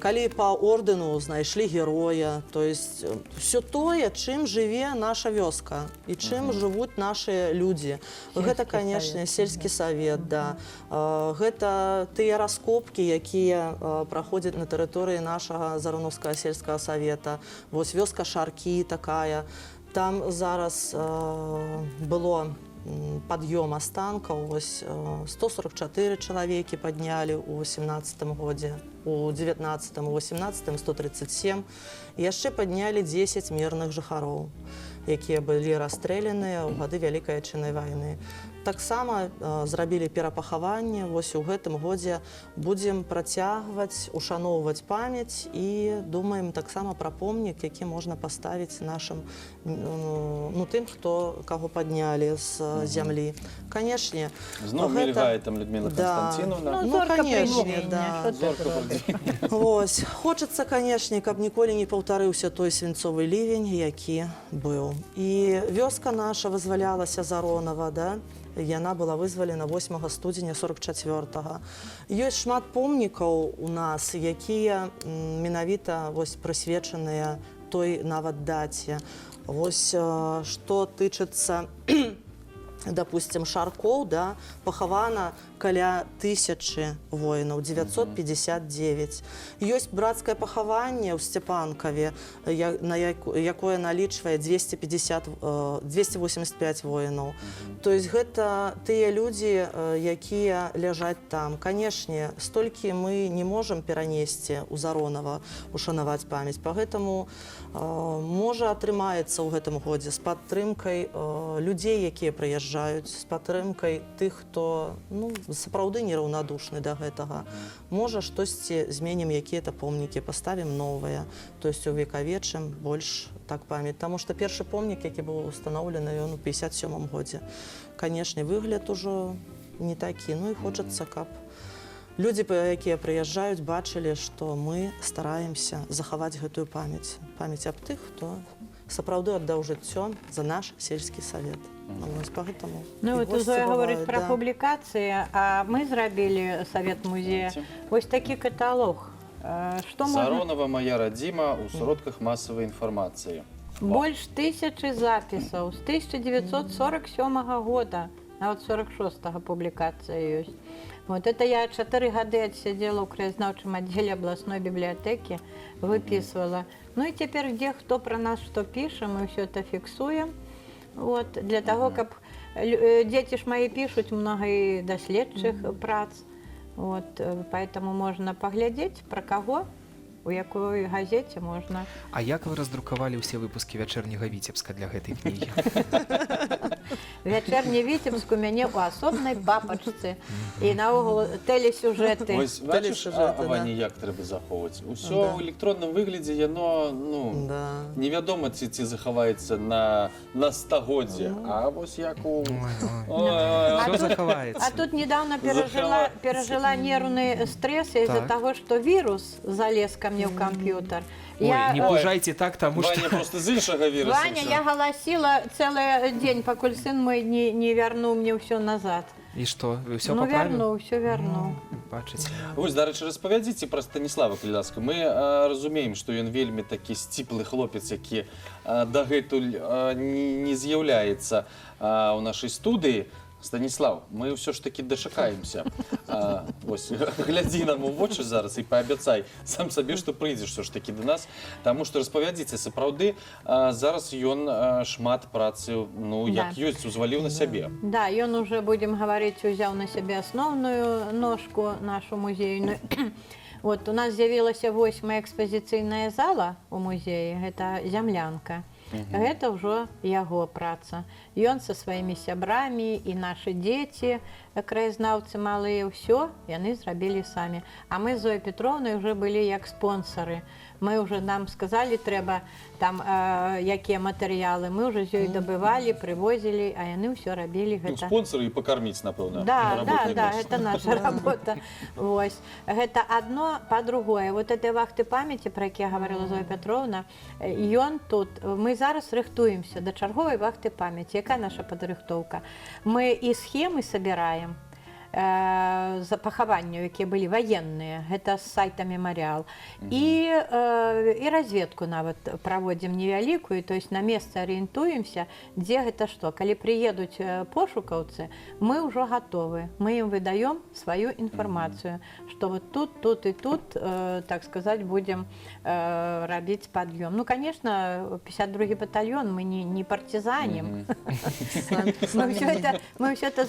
Калі па ордэну знайшлі героя, то есть все тое, чым жыве наша вёска і чым жывуць нашыя людзі. Гэта, канешне, сельскі савет, да. Гэта тыя раскопкі, якія праходзяць на тэрыторыі нашага Заронаўскага сельскага савета. Вось вёска Шаркі такая. Там зараз было пад'ём астанкаў. Вось 144 чалавекі паднялі ў 18 годзе, у 19, у 18 137. І яшчэ паднялі 10 мірных жыхароў, якія былі расстрэляныя ў гады Вялікай Адчыннай вайны. Таксама зрабілі перапахаванне. Вось у гэтым годзе будзем працягваць ушаноўваць памяць і думаем таксама пра помнік, які можна паставіць нашым, тым, каго паднялі з зямлі. Канешне, Зноў мільгае там Людмила Константиновна. Зорка канешне, прыдзення, да. што ты Зорка зробиш? прыдзення. Вось, хочацца, канешне, каб ніколі не паўтарыўся той свінцовы лівень, які быў. І вёска наша вызвалялася з Аронава, да? Яна была вызвалена 8 студзеня 44-го. Ёсць шмат помнікаў у нас, якія менавіта прысвечаныя той нават даце. Вось, што тычыцца, допустим, Шаркоў, да, пахавана каля 1000 воінаў, 959. Ёсць брацкае пахаванне ў Сцепанкаве, якое налічвае 285 воінаў. То есть гэта тыя людзі, якія ляжаць там. Канешне, столькі мы не можам перанесці ў Заронава, ушанаваць памяць. Пагэтаму можа атрымаецца ў гэтым годзе з падтрымкай людзей, якія прыязджаюць, з падтрымкай тых, хто сапраўды нераўнадушны да гэтага. Можа, штосьці зменім, якія-то помнікі, паставім новыя, то есть увекавечым больш так памяць. Таму што першы помнік, які быў устаноўлены, ён у 57 годзе. Канешне, выгляд ужо не такі. Ну і хочацца, каб людзі, якія прыязджаюць, бачылі, што мы стараемся захаваць гэтую памяць. Памяць аб тых, хто сапраўды аддаў жыццё за наш сельскі савет. Вось пагэтаму. Ну, вот Зоя говорить про публікацыі, а мы зрабілі Савет музея. Вось такі каталог. Што можна... Заронова моя радзіма ў сродках масавай інфармацыі. Больш 1000 запісаў з 1947 года, нават 46-го публікацыя ёсць. Вот это я 4 гады адсядзела ў краязнаўчым аддзеле абласной бібліятэкі, выпісвала. Ну і цяпер дзе хто пра нас што піша, мы ўсё это фіксуем. Вот, для того, каб дзеці ж мои пишут много и доследчых прац. Вот, поэтому можно поглядеть, про кого, у якой газете можно. А як вы раздрукавалі ўсе выпускі вячэрняга Віцебска для гэтай кнігі? Вячэрні Віцебск у мяне ў асобнай папачцы. І наогул тэлесюжэты. Вось, бачыш, Ваня, як трэба захоўваць. Усё ў электронным выглядзе, яно, невядома, ці захаваецца на стагоддзе. А вось як у... Всё захаваецца. А тут недавно пережила нервный стресс из-за того, что вирус залез ко мне в компьютер. Ой, не пужайте так, тому что... Ваня просто з іншага віруса. Ваня, я голосила целый день, пока сын мой не вернул мне все назад. И что, вы все поправил? поправили? Вернул, все вернул. Бачыце. Вось, дарэчы, распавядзіце пра Станіслава, калі ласка. Мы разумеем, што ён вельмі такі сціплы хлопец, які дагэтуль не з'яўляецца ў нашай студыі. Станіслав, мы ўсё ж такі дачакаемся. Вось, глядзі нам у вочы зараз і паабяцай сам сабе, што прыйдзеш ўсё ж такі да нас. Таму што распавядзіце, сапраўды, зараз ён шмат працы, як ёсць, узваліў на сябе. Да, ён уже, будем гаварыць, узяў на сябе асноўную ножку нашу музейную. Вот, у нас з'явілася 8-я экспазіцыйная зала ў музеі, гэта зямлянка. Гэта ўжо яго праца. Ён са сваімі сябрамі і нашы дзеці, краязнаўцы малыя, ўсё яны зрабілі самі. А мы з Зоей Петровнай уже былі як спонсары. Мы уже нам сказали, трэба там якія матэрыялы. Мы уже з ёй дабывалі, прывозілі, а яны ўсё рабілі гэта. Спонсары і пакарміць, напэўна. Да, гэта наша работа. Вось. Гэта адно па-другое. Вот этой вахты памяці, про які гаварыла Зоя Петровна, ён тут, мы зараз рыхтуемся да чарговай вахты памяці. Якая наша падрыхтоўка? Мы і схемы сабіраем. пахаванняў, якія былі ваенныя, гэта з сайта Мемарыял. І разведку нават праводзім невялікую, то есть на месцы арыентуемся, дзе гэта што. Калі прыедуць пошукаўцы, мы ўжо гатовы. Мы ім выдаём сваю інфармацыю, што вот тут і тут, так сказаць, будзем рабіць пад'ём. Ну, конечно, 52-й батальён, мы не партизанім. Мы ўсё это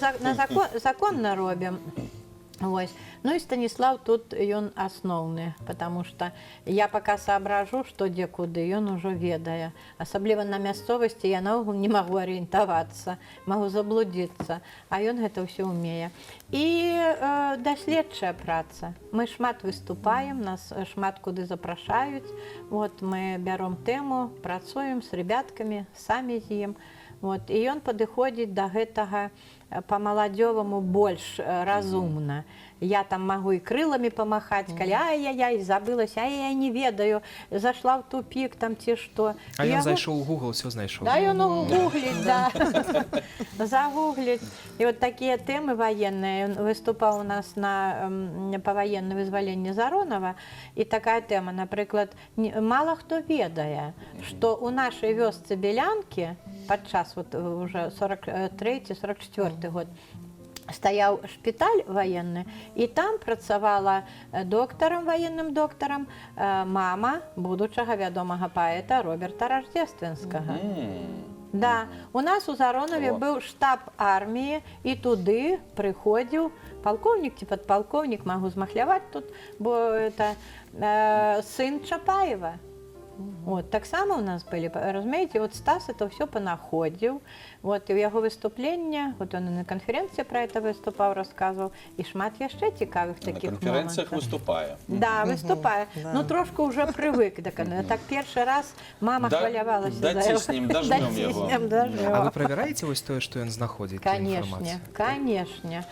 законна робім. Вось. Ну і Станіслав тут ён асноўны, потому что я пока соображу, што дзе куды, ён ужо ведае. Асабліва на мясцовасці я наогул не магу арыентавацца, магу заблудзіцца, а ён гэта ўсё ўмее. І даследчая праца. Мы шмат выступаем, нас шмат куды запрашаюць. Вот мы бяром тэму, працуем з ребяткамі, самі з ім. Вот. І ён падыходзіць да гэтага па-маладзёваму больш разумна. Я там магу і крыламі памахаць, калі ай-яй-яй, забылася, ай-яй, не ведаю, зашла в тупик там ці што. А ён зайшоў у Google, все знайшоў. Да, ён гугліць, да. Загугліць. І от такія тэмы ваенныя. Ён выступаў у нас на паваеннае вызваленне Заронова. І такая тэма, напрыклад, мала хто ведае, што ў нашай вёсцы Белянкі падчас вот уже 43-44 год стаяў шпіталь ваенны, і там працавала доктарам, ваенным доктарам, мама будучага вядомага паэта Роберта Рождественскага. Да, у нас у Заронове быў штаб арміі, і туды прыходзіў палкоўнік ці падпалкоўнік, магу змахляваць тут, бо это сын Чапаева. Вот, таксама у нас были, разумеете, вот Стас это все понаходил, вот, и у яго выступлення, вот он и на конференции про это выступал, рассказывал, и шмат яшчэ цікавых таких моментов. На конференциях выступая. Да, выступая. Да. Ну, трошку уже привык, так первый раз мама хвалявалася за его. Даціснем, дожмем его. А вы проверяете вось тое, што ён знаходзіць Конечно, конечно.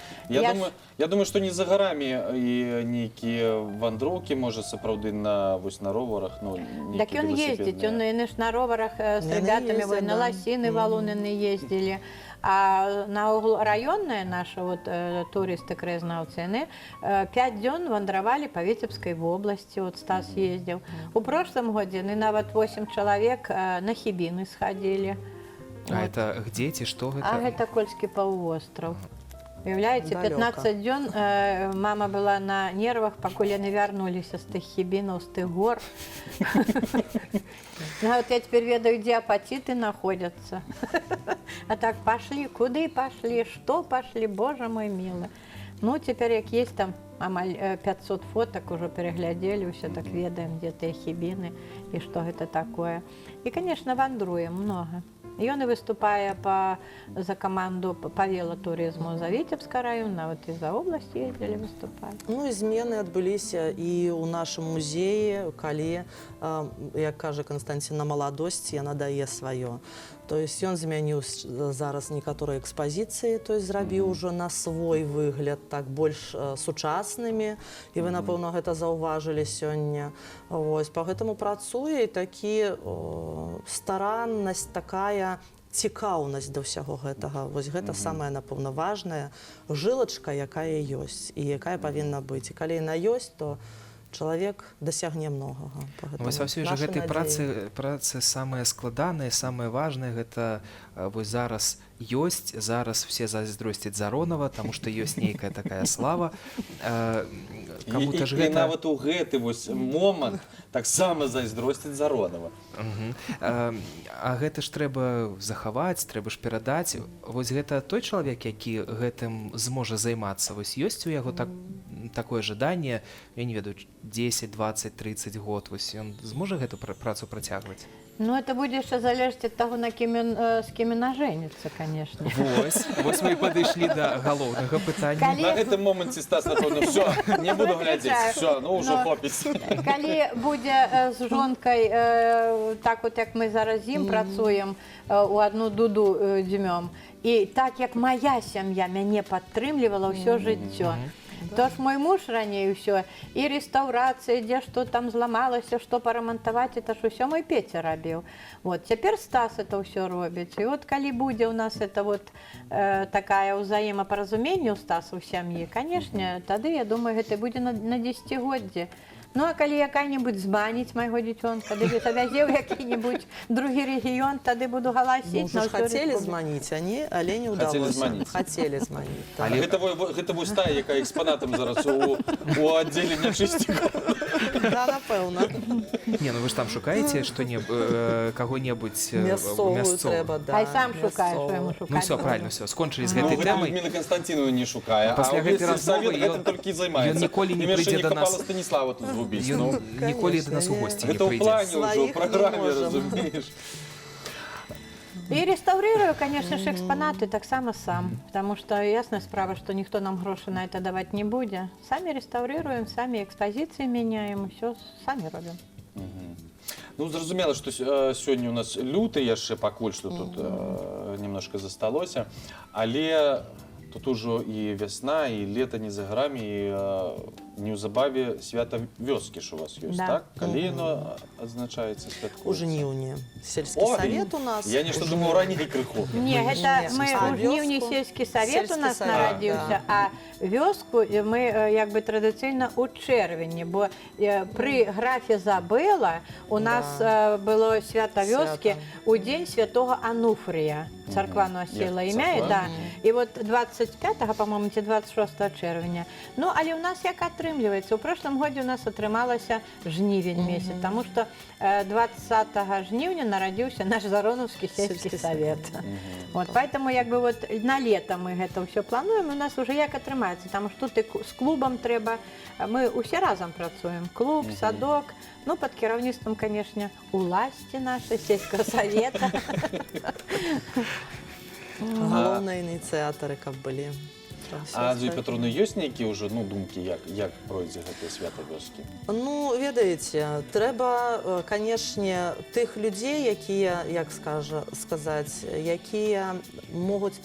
Я думаю, что не за горами и нейкія вандроўкі, можа, сапраўды на роварах, ну, Так ён ездзіць, он ж на роварах с ребятами, на лосіны валунины ездили. А наогул раённая наша вот турысты краязнаўцы, яны 5 дзён вандравалі па Віцебскай вобласці, вот Стас ездзіў. У прошлым годзе яны нават 8 чалавек на Хібіны схадзілі. А это где ці што гэта? А гэта Кольскі паўвостраў. Уявляеце, 15 дзён мама была на нервах, пакуль яны вярнуліся з тых Хібінаў, з тых гор. Вот я теперь ведаю, где апатиты находятся. А так пошли, куды пошли, что пошли, боже мой милый. Ну, теперь, як есть там амаль 500 фоток, уже переглядели, все так ведаем, где те Хібіны и что это такое. И, конечно, вандруем много. Ён і выступае за каманду па велатурызму за Віцебска район, нават і за область ездзілі выступаць. Ну і змены адбыліся і ў нашым музеі, калі, як кажа Канстанцін, на маладосці яна дае сваё. То есть ён змяніў зараз некаторыя экспазіцыі, то есть зрабіў ужо на свой выгляд так больш сучаснымі, і вы, напэўна, гэта заўважылі сёння. Вось, па гэтаму працуе і такі стараннасць, такая цікаўнасць да ўсяго гэтага. Вось гэта самая, напэўна, важная жылачка, якая ёсць і якая павінна быць. І калі яна ёсць, то чалавек дасягне многага. Вось ва ўсёй жа гэтай працы самае складанае, самае важнае, гэта вось зараз ёсць, зараз все зайздросцяць Заронова, таму што ёсць нейкая такая слава. І нават у гэты вось момант таксама зайздросцяць Заронова. А гэта ж трэба захаваць, трэба ж перадаць. Вось гэта той чалавек, які гэтым зможа займацца. Вось ёсць у яго такое жаданне, я не ведаю, 10, 20, 30 год, вось ён зможа гэту працу працягваць? Ну, это будет еще залежать от того, с кем он оженится, конечно. Вось мы падышлі да галоўнага пытання. На гэтым моманце Стас, напэўна, все, не буду глядзець, все, ну ўжо хопіць. Калі будзе з жонкай, так вот, як мы зараз з ім працуем, у одну дуду дзьмём, і так, як моя сям'я мяне падтрымлівала ўсё жыццё, То ж мой муж раней ўсё, і рэстаўрацыя, дзе што там зламалася, што парамантаваць, это ж усё мой Петя рабіў. Вот, цяпер Стас это ўсё робіць. І от калі будзе ў нас это вот такая ўзаемапаразуменне ў Стаса ў сям'і, канешне, тады, я думаю, гэта будзе на дзесяцігоддзе. Ну, а калі якая-небудзь зманіць майго дзіцёнка, ды завязе ў які-небудзь другі рэгіён, тады буду галасіць Мы на ж ўсю хацелі рэспубліку. зманіць, але не Хацелі ўдалося. зманіць. Хацелі зманіць. так. Гэта вось тая, якая экспанатам зараз у аддзеле нячысцікаў. Да, напэўна. Не, ну вы ж там шукаеце каго-небудзь Мясцовую трэба, да. Хай сам шукае, што яму шукаць. Ну все, правильно, все, скончылі з Ну, гэтай гэта тэмай. Людміла Канстантіновна не шукае, Пасля а гэтай ўвесь размовы савет гэтым толькі і займаецца. ён ніколі не І яшчэ прыйдзе да нас. Капала Станіслава тут згубіць. Ён Ну, ніколі да нас у Конечно, госці не гэта ў прыйдзе. плане ўжо, Сваіх ў праграме, не можам. разумееш. І рэстаўрырую, конечно ж, экспанаты таксама сам, потому что ясная справа, што ніхто нам грошы на это даваць не будзе. Самі рэстаўрыруем, самі экспазіцыі мяняем, усё самі робім. Ну, зразумела, што сёння у нас люты яшчэ пакуль што тут немножко засталося, але тут ужо і вясна, і лета не за грамі, і неўзабаве свята вёскі ж у вас ёсць, Да. так? Калі яно адзначаецца, святкуецца? У жніўні. Сельскі О, савет у нас. Я нешта у думаў жніўні. раней крыху. Не, гэта мы А ў жніўні вёску? сельскі савет у нас Сельскі савет, нарадзіўся, а вёску мы як бы традыцыйна ў чэрвені, бо пры графе Забэла у нас было свята вёскі у дзень святого Ануфрыя. Царква носіла Як імя, царква? да. І вот 25-го, по-моему, ці 26 чэрвеня. Ну, але ў нас як атрымліваецца? У прошлым годзе у нас атрымалася жнівень месяц, таму што 20 жніўня нарадзіўся наш Заронаўскі сельскі Сельскі савет. Вот, поэтому як бы вот на лето мы гэта ўсё плануем, у нас уже як атрымаецца, таму што тут і з клубам трэба, мы ўсе разам працуем, клуб, садок, ну, пад кіраўніцтвам, канешне, уласці нашай сельскага савета. Галоўныя ініцыятары, каб былі. А Зоі Петровны, ёсць нейкія ўжо думкі, як пройдзе гэтае свята вёскі? Ну, ведаеце, трэба, канешне, тых людзей, якія, як сказаць, якія могуць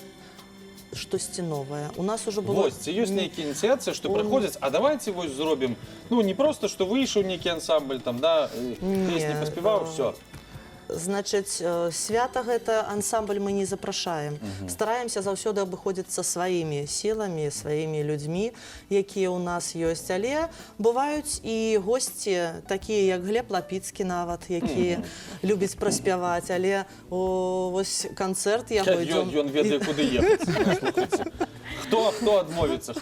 штосьці новае. У нас уже было... Вось, ці ёсць нейкія ініцыяцыі, што прыходзяць, а давайте вось зробім, ну, не проста, што выйшаў нейкі ансамбль, там, да, песні паспяваў, всё. Значыць, свята гэта ансамбль мы не запрашаем. Стараемся заўсёды абыходзіцца сваімі сіламі, сваімі людзьмі, якія ў нас ёсць. Але бываюць і госці, такія як Глеб Лапіцкі нават, які любіць праспяваць, але вось канцэрт яго ідём... Ён ведае, куды ехаць. Слухайце. Хто адмовіцца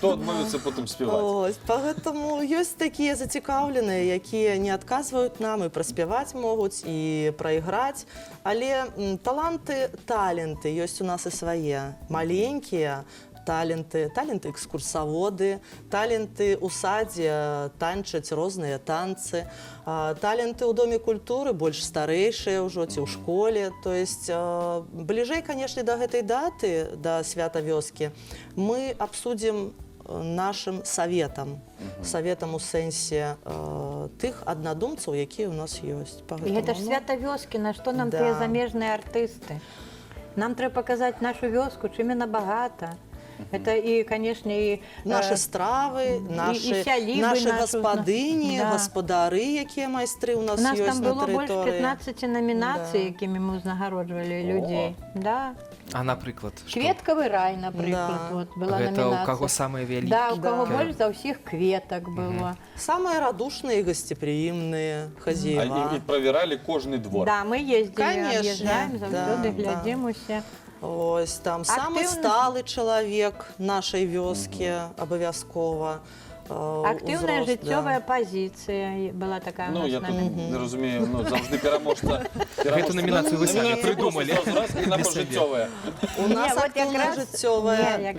потым спяваць? Пагэтаму ёсць такія зацікаўленыя, якія не адказваюць нам і праспяваць могуць, і прайграць. Але таленты ёсць у нас і свае. Маленькія таленты экскурсаводы, таленты ў садзе танчаць розныя танцы, таленты ў Доме культуры больш старэйшыя ўжо ці ў школе. То есть бліжэй, канешне, да гэтай даты, да свята вёскі, мы абсудзім нашым саветам у сэнсе тых аднадумцаў, якія ў нас ёсць. І гэта ж свята вёскі, на што нам тыя замежныя артысты? Нам трэба паказаць нашу вёску, чым яна багата. Это и, конечно, и... Наши стравы, наши гаспадыні, гаспадары, якія майстры у нас ёсць на тэрыторыі. У нас там было больше 15 номінацый, якімі мы узнагароджвалі людзей. Да. А, напрыклад, што? Кветкавы рай, напрыклад, вот, была номінацыя. Гэта ў каго самыя вялікія? Да, у каго больш за ўсіх кветак было. Самыя радушныя і гасцепрыемныя хазяева. І правяралі кожны двор. Да, мы ездзілі, аб'язджаем, заўсёды глядзім усе. Ось там самы сталы чалавек нашай вёскі абавязкова. Актыўная жыццёвая пазіцыя была такая. Ну, я тут не разумею, заўжды пераможца. Гэту намінацыю вы самі прыдумалі. І нам жыццёвая. У нас актыўная жыццёвая,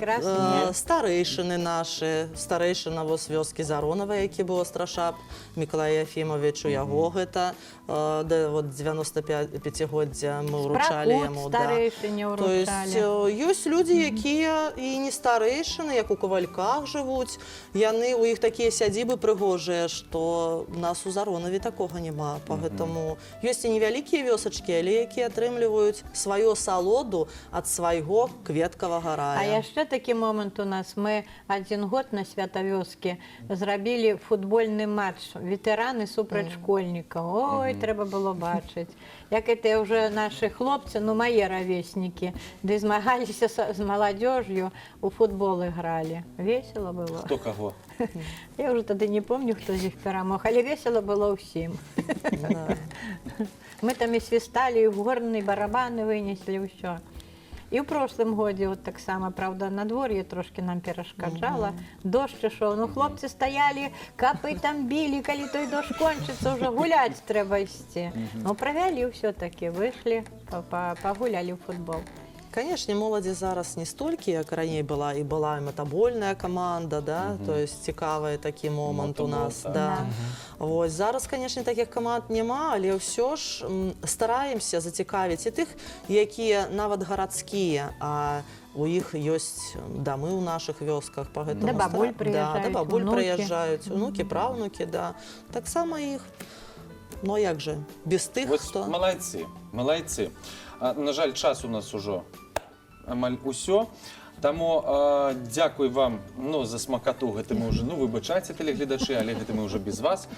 старэйшыны нашы, старэйшына вёскі Заронава, які быў Астрашап Мікалая Ефімович, у яго гэта 95-годдзя мы ўручалі яму. Старэйшыне ўручалі. Ёсць людзі, якія і не старэйшыны, як у Кавальках жывуць, яны у іх такія сядзібы прыгожыя, што у нас у Заронаве такога няма. Поэтому ёсць і невялікія вёсачкі, але якія атрымліваюць сваю асалоду ад свайго кветкавага А рая. яшчэ такі момант у нас. Мы один год на свята вёскі зрабілі футбольны матч. Ветэраны супраць школьнікаў. Ой, трэба было бачыць. Як это ўжо нашы хлопцы, ну, мае равеснікі, ды змагаліся з маладзёж'ю, у футбол ігралі. Весела было. Кто кого? Я ўжо тады не помню, хто з іх перамог, але весела было ўсім. Да. Мы там і свісталі, і в горны барабаны вынеслі ўсё. І ў прошлым годзе вот таксама, правда, надвор'е трошки нам перашкаджала. Дождж ішоў, ну хлопцы стаялі, капытам білі, калі той дождж кончыцца, ўжо гуляць трэба ісці. Ну правялі ўсё-такі, выйшлі, пагулялі ў футбол. Канешне, моладзі зараз не столькі, як раней была, і была і метабольная каманда, да? То есть цікавы такі момант у нас. Мотомол, Да. Вось, зараз, канешне, такіх каманд няма, але ўсё ж стараемся зацікавіць і тых, якія нават гарадскія, а у іх ёсць дамы ў нашых вёсках. Да бабуль прыязджаюць, да бабуль унукі. прыязджаюць, унукі, праўнукі, да. Таксама іх. Ну, як же, без тых, Вот хто... молодцы, молодцы. На жаль, час у нас уже амаль усё. Таму дзякуй вам, ну, за смакату, гэта мы уже, ну, выбачайце, тэлегледачы, але гэта мы уже без вас.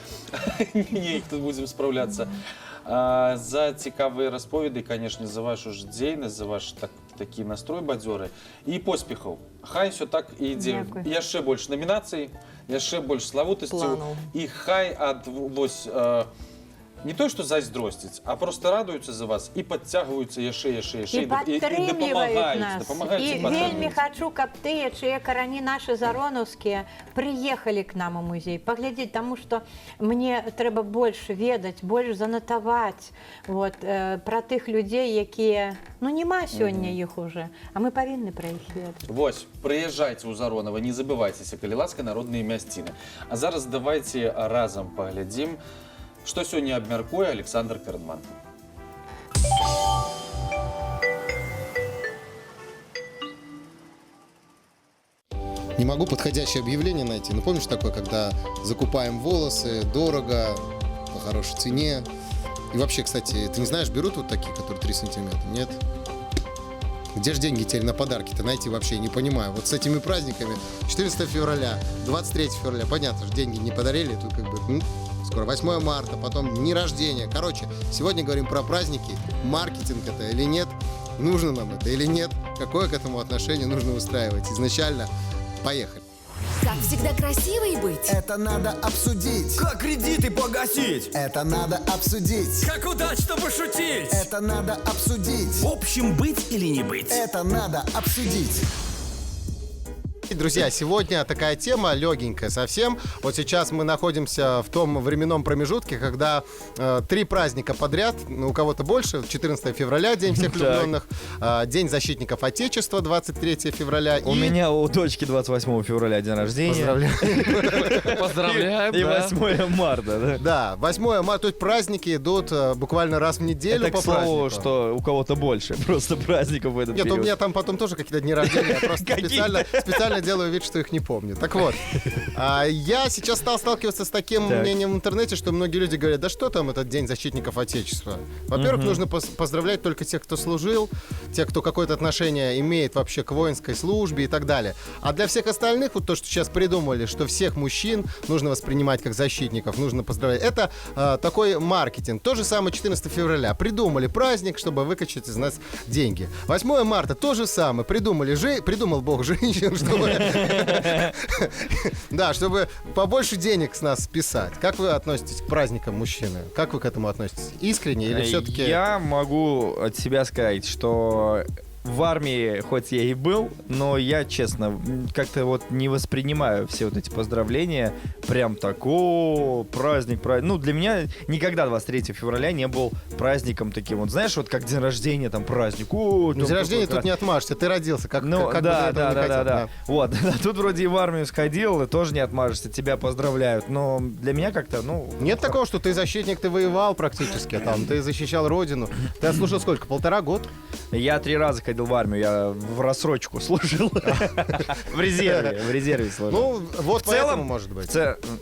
Неяк тут будзем спраўляцца. За цікавыя расповеды, конечно, за вашу ж дзейнасць, за ваш такі настрой бадзёры і поспехаў. Хай усё так і ідзе. Дзякуй. Яшчэ больш намінацый, яшчэ больш славутасцяў. Планаў. І хай ад вось не то, что зайздросціць, а просто радуюцца за вас і падцягваюцца яшчэ І падтрымліваюць нас. І вельмі дапамагаюць. хачу, каб тыя, чые карані нашы заронаўскія, прыехалі к нам у музей, паглядзець, таму што мне трэба больш ведаць, больш занатаваць вот, пра тых людзей, якія, ну, няма сёння іх уже, а мы павінны пра іх ведаць. Вось, прыязджайце ў Заронава, не забывайцеся, калі ласка, народныя мясціны. А зараз давайце разам паглядзім, што сёння абмяркуе Александр Карнман. Не могу подходящее объявление найти. Ну, помнишь такое, когда закупаем волосы, дорого, по хорошей цене. И вообще, кстати, ты не знаешь, берут вот такие, которые 3 сантиметра? Нет? Где же деньги теперь на подарки-то найти вообще, не понимаю. Вот с этими праздниками, 14 февраля, 23 февраля, понятно, что деньги не подарили, тут как бы, скоро 8 марта, потом дни рождения. Короче, сегодня говорим про праздники, маркетинг это или нет, нужно нам это или нет, какое к этому отношение нужно устраивать изначально. Поехали. Как всегда красивой быть? Это надо обсудить. Как кредиты погасить? Это надо обсудить. Как удачно пошутить? Это надо обсудить. В общем, быть или не быть? Это надо обсудить. Друзья, сегодня такая тема легенькая совсем. Вот сейчас мы находимся в том временном промежутке, когда 3 праздника подряд, ну, у кого-то больше, 14 февраля, День всех влюбленных, День защитников Отечества, 23 февраля. У меня у дочки 28 февраля день рождения. Поздравляю. Поздравляем, И да. 8 марта, да? Да, 8 марта, то есть праздники идут буквально раз в неделю Это по к слову, празднику. что у кого-то больше просто праздников в этом Нет, у период. меня там потом тоже какие-то дни рождения, я просто специально делаю вид, что их не помню. Так вот, я сейчас стал сталкиваться с таким Так. мнением в интернете, что многие люди говорят, да что там этот День защитников Отечества? Во-первых, нужно поздравлять только тех, кто служил, тех, кто какое-то отношение имеет вообще к воинской службе и так далее. А для всех остальных, вот то, что сейчас придумали, что всех мужчин нужно воспринимать как защитников, нужно поздравлять, это такой маркетинг. То же самое 14 февраля. Придумали праздник, чтобы выкачать из нас деньги. 8 марта то же самое. Придумал Бог женщин, чтобы... Да, чтобы побольше денег с нас списать. Как вы относитесь к праздникам мужчины? Как вы к этому относитесь? Искренне или все-таки... Я могу от себя сказать, что в армии, хоть я и был, но я, честно, как-то вот не воспринимаю все вот эти поздравления прям так, о, праздник. Ну, для меня никогда 23 февраля не был праздником таким. Вот знаешь, вот как день рождения, там праздник. О, День там рождения какой-то- тут не отмажешься, ты родился, как Ну, бы да, ты этого не хотел. да. Вот, тут вроде и в армию сходил, и тоже не отмажешься, тебя поздравляют. Но для меня как-то, ну... Нет такого, что ты защитник, ты воевал практически, там, ты защищал родину. Ты отслужил сколько, 1,5 года? Я 3 раза ходил ходил в армию, я в рассрочку служил. В резерве служил. Ну, вот В целом, поэтому, может быть.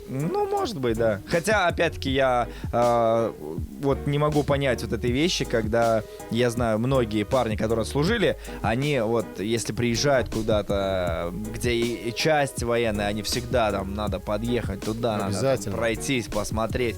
Ну, может быть, да. Хотя, опять-таки, я вот не могу понять вот этой вещи, когда я знаю, многие парни, которые служили, они вот, если приезжают куда-то, где и часть военная, они всегда там надо подъехать туда, надо Обязательно. там пройтись, посмотреть.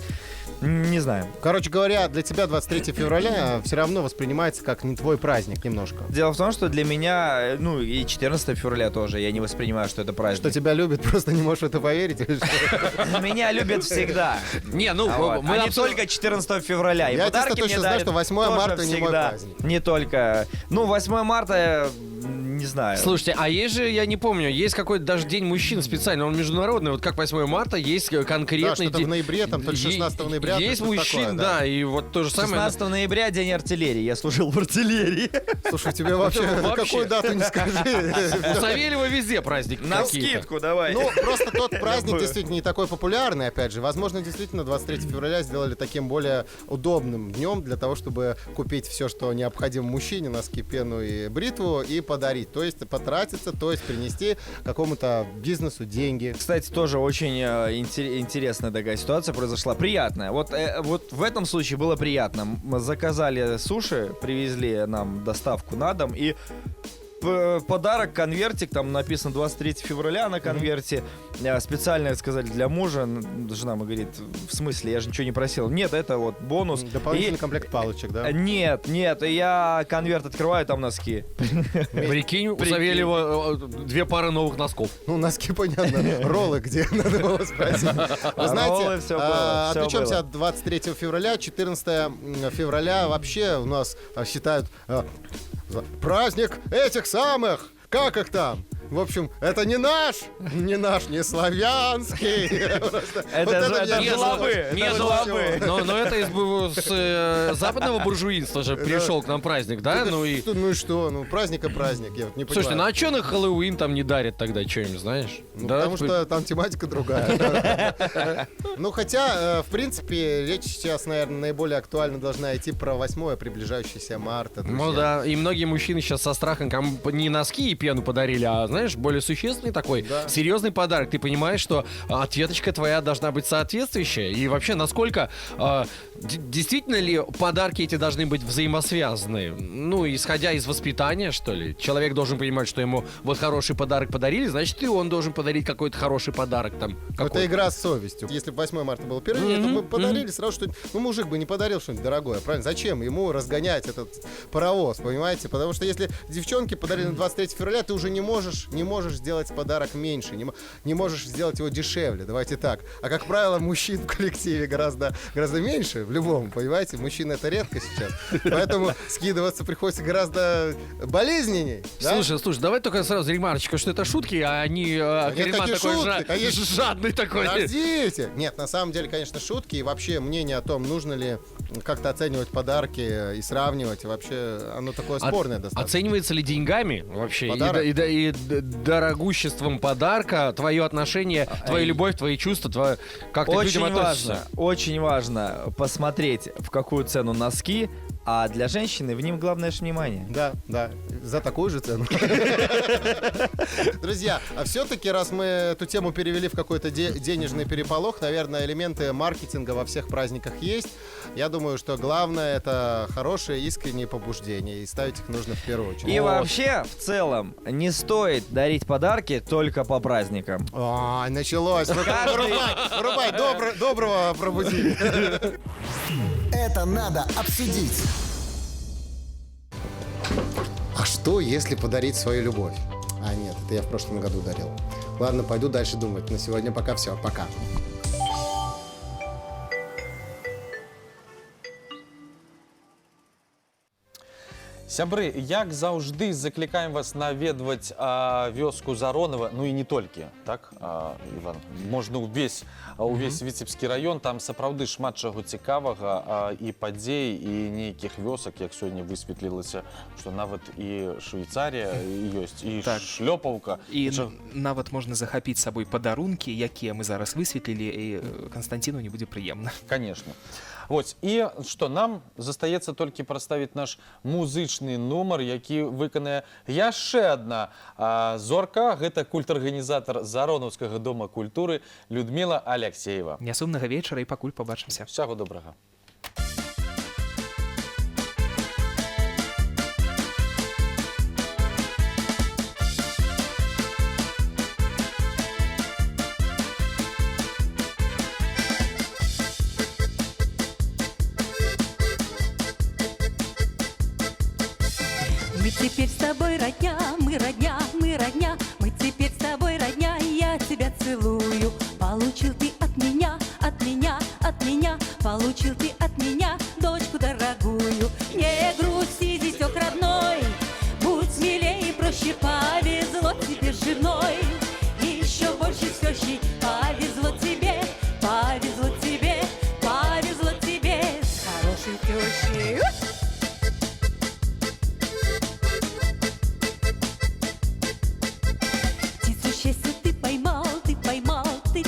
Не знаю. Короче говоря, для тебя 23 февраля все равно воспринимается как не твой праздник немножко. Дело в том, что для меня, ну и 14 февраля тоже, я не воспринимаю, что это праздник. Что тебя любят, просто не можешь в это поверить. Или что? Меня любят всегда. Не, ну, Вот. мы А не только 14 февраля. И Я подарки точно мне знаю, дарят что 8 тоже марта не мой всегда. праздник. Не только. Ну, 8 марта, не знаю. Слушайте, а есть же, я не помню, есть какой-то даже день мужчин специальный, он международный, вот как 8 марта, есть Да, конкретный что-то в ноябре, там, то ли 16 ноября. Есть что-то мужчин, такое, да, и вот то же самое. 16 ноября день артиллерии. Я служил в артиллерии. Слушай, тебе вообще Вообще. какую дату не скажи. У Савельева везде праздники На какие-то. скидку давай. Ну, просто тот праздник действительно не такой популярный, опять же. Возможно, действительно, 23 февраля сделали таким более удобным днем для того, чтобы купить все, что необходимо мужчине, носки, пену и бритву, и подарить. То есть потратиться, то есть принести какому-то бизнесу деньги. Кстати, тоже очень интересная такая ситуация произошла. Приятная. Вот в этом случае было приятно. Мы заказали суши, привезли нам доставку на дом, и подарок, конвертик, там написано 23 февраля на конверте. Специально сказали для мужа. Жена мне говорит, в смысле, я же ничего не просил. Нет, это вот бонус. Дополнительный комплект палочек, да? Нет, и я конверт открываю, там носки. Прикинь, у Савельева 2 пары новых носков. Ну, носки, понятно. Роллы где, надо было спросить. Вы Роллы, знаете, всё было, всё отвлечемся было. от 23 февраля. 14 февраля вообще у нас считают праздник этих самых, как их там? В общем, это не наш, не славянский. Это жлобы. Нет, но это с западного буржуинства же пришел к нам праздник, да? Ну и что? Ну, праздник и праздник, я вот не понимаю. слушайте, ну а что на Хэллоуин там не дарят тогда что-нибудь, знаешь? Ну, Да, потому что там тематика другая. Ну, хотя, в принципе, речь сейчас, наверное, наиболее актуально должна идти про 8 приближающееся марта. Ну друзья. да, и многие мужчины сейчас со страхом, кому не носки и пену подарили, а, знаешь, более существенный такой, Да. серьезный подарок. Ты понимаешь, что ответочка твоя должна быть соответствующая. И вообще, насколько действительно ли подарки эти должны быть взаимосвязаны? Ну, исходя из воспитания, что ли. Человек должен понимать, что ему вот хороший подарок подарили, значит, и он должен подарить какой-то хороший подарок там. Это какой-то. игра с совестью. Если бы 8 марта было первый, то мы подарили сразу что-нибудь. Ну, мужик бы не подарил что-нибудь дорогое, правильно? Зачем ему разгонять этот паровоз, понимаете? Потому что если девчонке подарили на 23 февраля, ты уже не можешь сделать подарок меньше, не можешь сделать его дешевле, давайте так. А как правило, мужчин в коллективе гораздо меньше, в любом, понимаете? Мужчины это редко сейчас. Поэтому скидываться приходится гораздо болезненней. Да? Слушай, давай только сразу ремарочку, что это шутки, а не Кариман такие такой шутки, конечно. жадный такой. Подождите! Нет, на самом деле, конечно, шутки и вообще мнение о том, нужно ли как-то оценивать подарки и сравнивать, вообще оно такое спорное достаточно. Оценивается ли деньгами вообще Подарок? и дорогуществом подарка твое отношение, твоя любовь, твои чувства, как ты к людям относишься? Очень важно посмотреть, в какую цену носки, а для женщины в ним главное же внимание. Да, за такую же цену. Друзья, а все-таки, раз мы эту тему перевели в какой-то денежный переполох, наверное, элементы маркетинга во всех праздниках есть. Я думаю, что главное — это хорошие, искренние побуждения, и ставить их нужно в первую очередь. И вообще, в целом, не стоит дарить подарки только по праздникам. Ой, началось. Врубай, доброго пробудили. Это надо обсудить. А что, если подарить свою любовь? А, нет, это я в прошлом году дарил. Ладно, пойду дальше думать. На сегодня пока все. Пока. Сябры, як заўжды заклікаем вас наведваць вёску Заронова, ну і не толькі, так, Іван? Можна увесь Віцебскі раён, там сапраўды шмат чаго цікавага і падзей, і нейкіх вёсак, як сёння высветлілася, што нават і Швейцарія ёсць, і Так. Шлёпаўка. І нават можна захапіць з сабой падарункі, якія мы зараз высветлілі, і Канстанціну не будзе прыемна. Конечно. Вось і што нам застаецца толькі прадставіць наш музычны нумар, які выканае яшчэ адна зорка, гэта культарганізатар Заронаўскага дома культуры Людміла Аляксеева. Нясумнага вечара і пакуль пабачымся. Усяго добрага. Мы теперь с тобой родня, мы родня, мы родня. Мы теперь с тобой родня, я тебя целую. Получил ты от меня, от меня, от меня. Получил ты от меня дочку дорогую. Не грусти, зятёк родной, будь смелее и проще. Повезло тебе с женой, еще больше с тещей. Повезло тебе, повезло тебе, повезло тебе с хорошей тещей.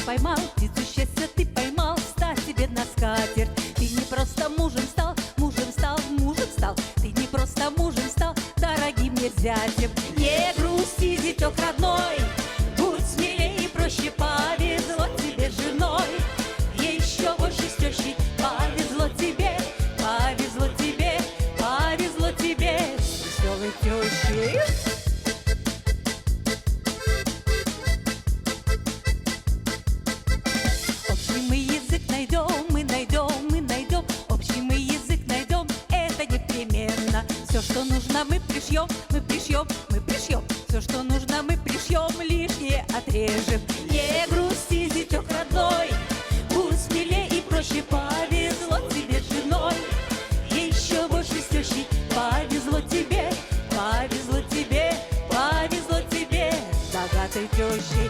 Поймал, птицу счастья ты поймал, ставь себе на скатерть. Ты не просто мужем стал, мужем стал, мужем стал. Ты не просто мужем стал, дорогим мне зятем. Не грусти, зятёк родной, будь смелее и проще. Повезло тебе с женой, еще больше с тещей. Повезло тебе, повезло тебе, повезло тебе с веселой тещей. Все, что нужно, мы пришьем, мы пришьем, мы пришьем. Все, что нужно, мы пришьем, лишнее отрежем. Не грусти, зятёк родной, будь смелее и проще. Повезло тебе с женой, еще больше с тещей. Повезло тебе, повезло тебе, повезло тебе с богатой тещей.